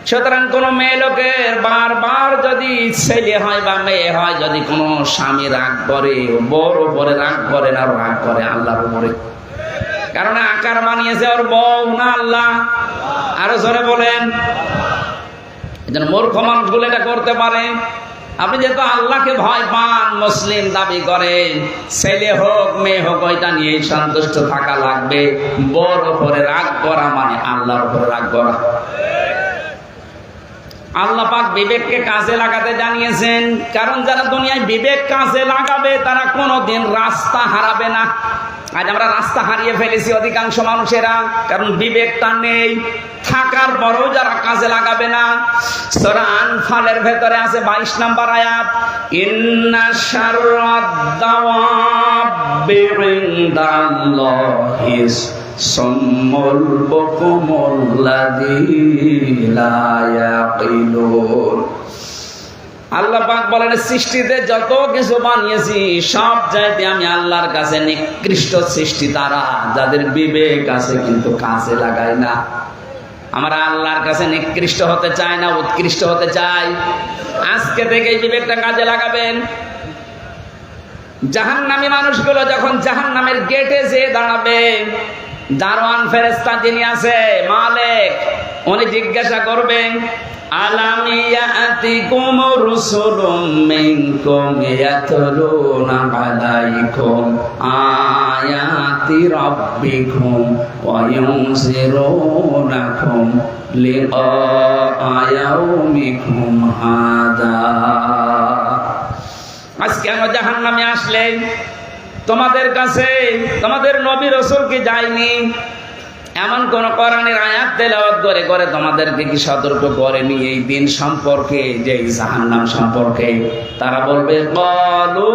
সুতরাং কোন মেয়ে লোকের বারবার যদি ছেলে হয় বা মেয়ে হয়, যদি কোনো স্বামী রাগ করে, বউর উপরে রাগ করে না, রাগ করে আল্লাহর উপরে, কারণ আকার বানিয়েছে ওর বউ না আল্লাহ। আরো জোরে বলেন। এজন্য মূর্খ মানুষগুলো এটা করতে পারে। আপনি যেহেতু আল্লাহকে ভয় পান, মুসলিম দাবি করেন, ছেলে হোক মেয়ে হোক ওইটা নিয়ে সন্তুষ্ট থাকা লাগবে। বউর উপরে রাগ করা মানে আল্লাহর উপরে রাগ করা। আল্লাহ পাক বিবেককে কাজে লাগাতে জানিয়েছেন, কারণ যারা দুনিয়ায় বিবেক কাজে লাগাবে তারা কোনোদিন রাস্তা হারাবে না। আজ আমরা রাস্তা হারিয়ে ফেলেছি অধিকাংশ মানুষেরা, কারণ বিবেকটা নেই। থাকার পরেও যারা কাজে লাগাবে না। সূরা আনফালের ভেতরে আছে 22 নম্বর আয়াত, ইন্না শাররাদ দাওয়াবি ইনদাল্লাহিস সাম্মুল বুকুমুল্লাযীনা লা ইয়াকিলুন। আল্লাহ পাক বলেন সৃষ্টিতে যত কিছু বানিয়েছি সব চাইতে আমি আল্লাহর কাছে নিকৃষ্ট সৃষ্টি তারা, যাদের বিবেক আছে কিন্তু কাজে লাগায় না। আমরা আল্লাহর কাছে নিকৃষ্ট হতে চাই না, উৎকৃষ্ট হতে চাই। আজকে থেকে এই বিবেকটা কাজে লাগাবেন। জাহান্নামী মানুষগুলো যখন জাহান্নামের গেটে যেয়ে দাঁড়াবে, দারোয়ান ফেরেশতা যিনি আছে মালিক, উনি জিজ্ঞাসা করবেন আলাম ইয়াতিকুম রুসুলুম মিনকুম ইয়াতলুনা আলাইকুম আয়াতি রাব্বিকুম ওয়া ইউনজিরুনাকুম লিকা ইয়াউমিকুম হাদা। আজকে আমরা জাহান্নামে আসলে তোমাদের কাছে তোমাদের নবী রাসূল কি যায়নি? এমন কোন কোরআনের আয়াত তেলাওয়াত করে করে তোমাদেরকে কি সতর্ক করেনি এই দিন সম্পর্কে, যে জাহান্নাম সম্পর্কে? তারা বলবে ক্বালু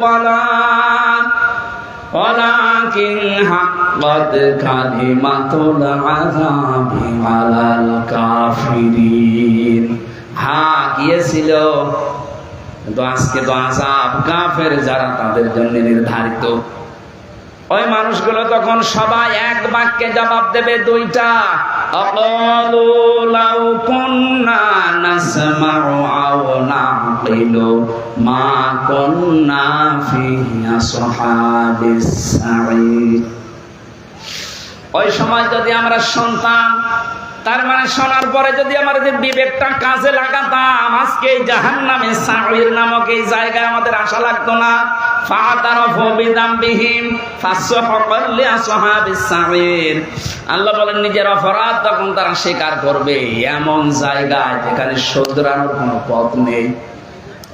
বালা ওয়ালাকিন হাক্কাত কালিমাতুল আযাবি আলাল কাফিরিন। হ্যাঁ গিয়েছিল, কিন্তু আজকে তো আযাব কাফের যারা তাদের জন্য নির্ধারিত। ওই মানুষগুলো তখন সবাই এক বাক্যে জবাব দেবে দুইটা, আকালু লাউ কুন্না নাসমাউ আও নাকিলু মা কুন্না ফি আসহাবিস সাঈদ। ওই সময় যদি আমরা শুনতাম, তার মানে শোনার পরে যদি আমাদের বিবেকটা কাজে লাগাতাম, আজকে জাহান্নামে সাঈর নামক এই জায়গায় আমাদের আশা লাগতো না। ফাতারাফু বিযামবিহিম ফাসহাকাল লিআসহাবিস সাঈর। আল্লাহ বলেন নিজের অপরাধ তখন তারা স্বীকার করবে এমন জায়গায় যেখানে শুধরানোর কোনো পথ নেই।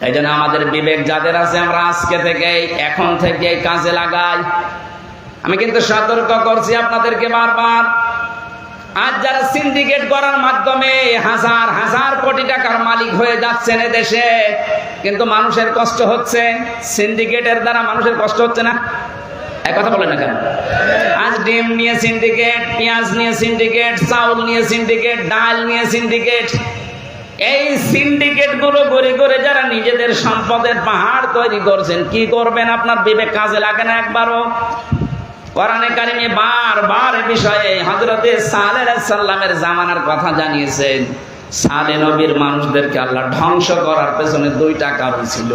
এই জন্য আমাদের বিবেক যাদের আছে, আমরা আজকে থেকে এখন থেকে কাজে লাগাই। আমি কিন্তু সতর্ক করছি আপনাদেরকে বারবার। আজ যারা সিন্ডিকেট করার মাধ্যমে হাজার হাজার কোটি টাকার মালিক হয়ে যাচ্ছেন দেশে, কিন্তু মানুষের কষ্ট হচ্ছে। সিন্ডিকেটের দ্বারা মানুষের কষ্ট হচ্ছে না? এক কথা বলে না কেন? আজ ডিম নিয়ে সিন্ডিকেট, পেঁয়াজ নিয়ে সিন্ডিকেট, চাউল নিয়ে সিন্ডিকেট, ডাল নিয়ে সিন্ডিকেট। এই সিন্ডিকেট গুলো করে করে যারা নিজেদের সম্পদের পাহাড় তৈরি করছেন, কি করবেন? আপনার বিবেক কাজে লাগে না একবারও? কোরআনে কারিমে বারবার এ বিষয়ে হযরতে সালেহ আলাইহিস সালামের জামানার কথা জানিয়েছেন। সালেহ নবীর মানুষদেরকে আল্লাহ ধ্বংস করার পেছনে দুইটা কারণ ছিল।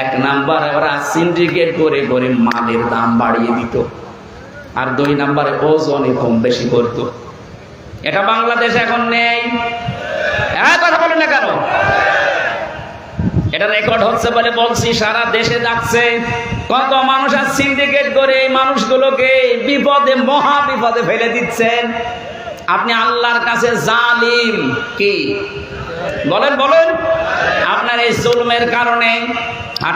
এক নাম্বারে ওরা সিন্ডিকেট করে করে মালের দাম বাড়িয়ে দিত, আর দুই নাম্বারে ওজনে কম বেশি করত। এটা বাংলাদেশে এখন নেই। কথা বলেন না কেন? এটা রেকর্ড হচ্ছে বলে বলছি, সারা দেশে যাচ্ছে। কত মানুষ আর সিন্ডিকেট করে এই মানুষগুলোকে বিপদে, মহা বিপদে ফেলে দিচ্ছেন। আপনি আল্লাহর কাছে জালিম। কি বলেন বলেন? আপনার এই জুলমের কারণে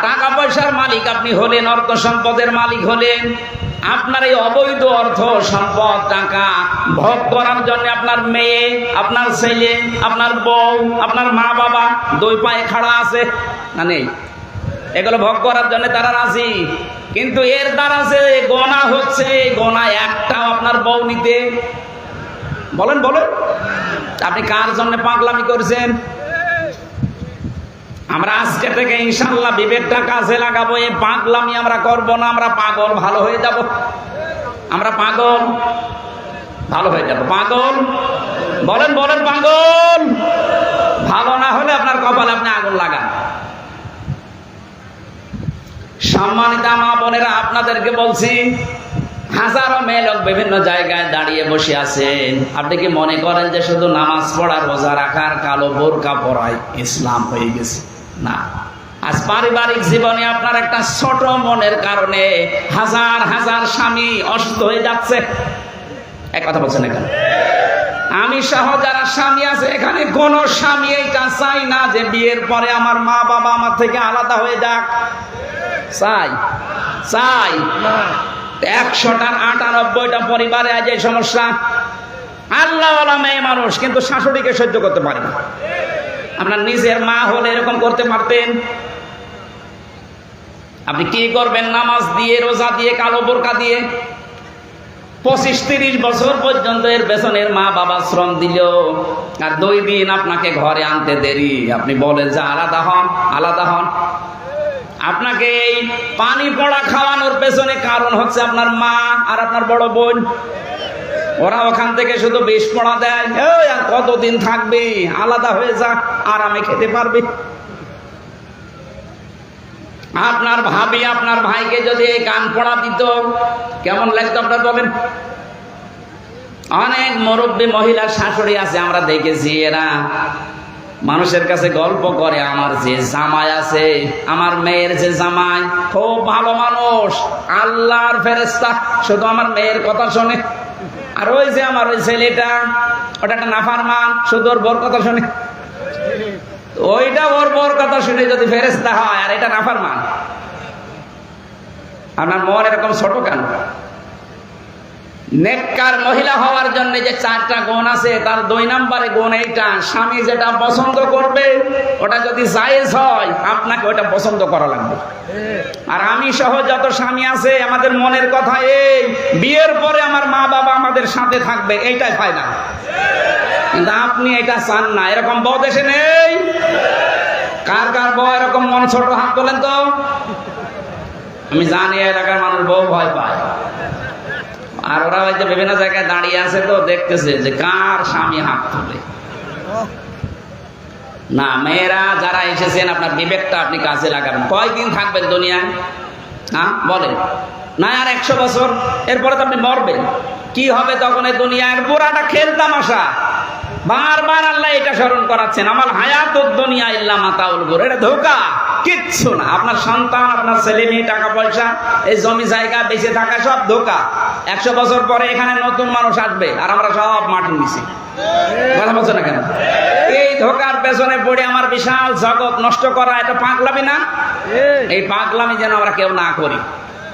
টাকা পয়সার মালিক আপনি হলেন, অর্থ সম্পদের মালিক হলেন। আপনার এই অবৈধ অর্থ সম্পদ টাকা ভোগ করার জন্য আপনার মেয়ে, আপনার ছেলে, আপনার বউ, আপনার মা বাবা দুই পায়ে খাড়া আছে না নেই? এগুলো ভোগ করার জন্য তারা রাজি, কিন্তু এর দ্বারা যে গোনা হচ্ছে, গোনা একটাও আপনার বউ নিতে। বলেন বলেন, আপনি কার জন্য পাগলামি করছেন? আমরা আজকে থেকে ইনশাআল্লাহ বিবেকটা কাজে লাগাবো। এই পাগলামি আমরা করব না। আমরা পাগল ভালো হয়ে যাব। আমরা পাগল ভালো হয়ে যাব। পাগল বলেন বলেন, পাগল ভালো না হলে আপনার কপালে আপনি আগুন লাগান। সম্মানিত মা বোনেরা, আপনাদেরকে বলছি, হাজারো মেয়ে লোক বিভিন্ন জায়গায় দাঁড়িয়ে বসে আছেন। আপনি কি মনে করেন যে শুধু নামাজ পড়া, রোজা রাখার, কালো বোরকা পরাই ইসলাম হয়ে গেছে? না। আজ পারিবারিক জীবনে আপনার একটা ছোট মনের কারণে হাজার হাজার স্বামী অসুস্থ হয়ে যাচ্ছে। এক কথা বলছেন না কেন? আমি সহ যারা স্বামী আছে এখানে, কোন স্বামী এইটা চাই না যে বিয়ের পরে আমার মা বাবা আমার থেকে আলাদা হয়ে যাক। চাই? চাই? 100টার 98টা পরিবারে আজ এই সমস্যা। আল্লাহওয়ালা মেয়ে মানুষ, কিন্তু শাশুড়িকে সহ্য করতে পারে না। আপনার নিজের মা হলে এরকম করতে পারতেন? আপনি কি করবেন? নামাজ দিয়ে, রোজা দিয়ে, কালো বোরকা দিয়ে 25-30 বছর পর্যন্ত এর পেছনের মা বাবা শ্রম দিল, আর 2 দিন আপনাকে ঘরে আনতে দেরি, আপনি বলেন যে আলাদা হন, আলাদা হন। আপনাকে এই পানি পড়া খাওয়ানোর পেছনে কারণ হচ্ছে আপনার মা আর আপনার বড় বোন। ওরা ওখান থেকে শুধু বিষ পড়া দেয়, আর কতদিন থাকবে, আলাদা হয়ে যা, আরামে খেতে পারবে। আপনার ভাবি আপনার ভাইকে যদি এই কান পড়া দিত, কেমন লাগতো আপনার বলেন? অনেক মুরব্বী মহিলা শাশুড়ি আছে, আমরা দেখেছি, এরা মানুষের কাছে গল্প করে, আমার যে জামাই আছে, আমার মেয়ের যে জামাই খুব ভালো মানুষ, আল্লাহর ফেরেশতা, শুধু আমার মেয়ের কথা শোনে। আর ওই যে আমার ওই ছেলেটা, ওটা একটা নাফরমান, শুধু ওর বউর কথা শোনে। ওইটা ওর বউর কথা শুনে যদি ফেরেশতা হয়, আর এটা নাফরমান, আপনার মন এরকম ছোট কেন? নেককার মহিলা হওয়ার জন্য যে 4টা গুণ আছে, তার 2 নম্বরে গুণ এইটা, স্বামী যেটা পছন্দ করবে ওটা যদি জায়েজ হয় আপনাকে ওটা পছন্দ করা লাগবে। আর আমি সহ যত স্বামী আছে আমাদের মনের কথা এই, বিয়ের পরে আমার মা বাবা আমাদের সাথে থাকবে, এইটাই ফায়দা। কিন্তু আপনি এটা চান না। এরকম বউ দেশে নেই? কার কার বউ এরকম মন ছোট, হাত তোলেন তো। আমি জানি এলাকার মানুষ বউ ভয় পায়, আর ওরা হয়তো বিভিন্ন জায়গায় দাঁড়িয়ে আছে তো দেখতেছে যে কার স্বামী হাত তোলে। না, মেয়েরা যারা এসেছেন আপনার বিবেকটা আপনি কাজে লাগাবেন। কয়দিন থাকবেন দুনিয়ায়? হ্যাঁ বলেন না, আর 100 বছর, এরপরে তো আপনি মরবেন। কি হবে তখন এই দুনিয়ার পুরাটা খেলতামাশা। বারবার আল্লাহ এটা স্মরণ করাচ্ছেন, আমার হায়াতুদ দুনিয়া ইল্লা মাতাউল গুরুর। এটা ধোঁকা, কিচ্ছু না। আপনার সন্তান, আপনার ছেলে মেয়ে, টাকা পয়সা, এই জমি জায়গা, বেঁচে থাকা সব ধোঁকা। 100 বছর পরে এখানে নতুন মানুষ আসবে আর আমরা সব মাটি নিছি। কথা বলছো না কেন? এই ধোঁকার পেছনে পড়ে আমার বিশাল জগৎ নষ্ট করা, এটা পাগলামি না? এই পাগলামি যেন আমরা কেউ না করি।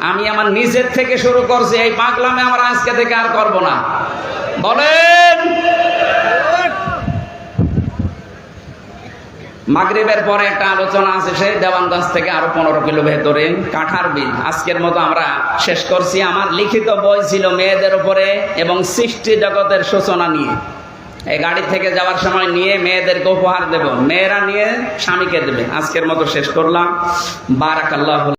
আমি আমার নিজের থেকে শুরু করছি, এই পাগলামি আমরা আজকে থেকে আর করব না। বলেন। মাগরিবের পরে একটা আলোচনা আছে, সেই দেওয়ানগঞ্জ থেকে আরো 15 কিলো ভেতরে কাঠার বিল। আজকের মতো আমরা শেষ করছি। আমার লিখিত বই ছিল মেয়েদের উপরে এবং সৃষ্টি জগতের সূচনা নিয়ে। এই গাড়ি থেকে যাওয়ার সময় নিয়ে মেয়েদেরকে উপহার দেব, মেয়েরা নিয়ে স্বামীকে দেবে। আজকের মতো শেষ করলাম। বারাকাল্লাহু।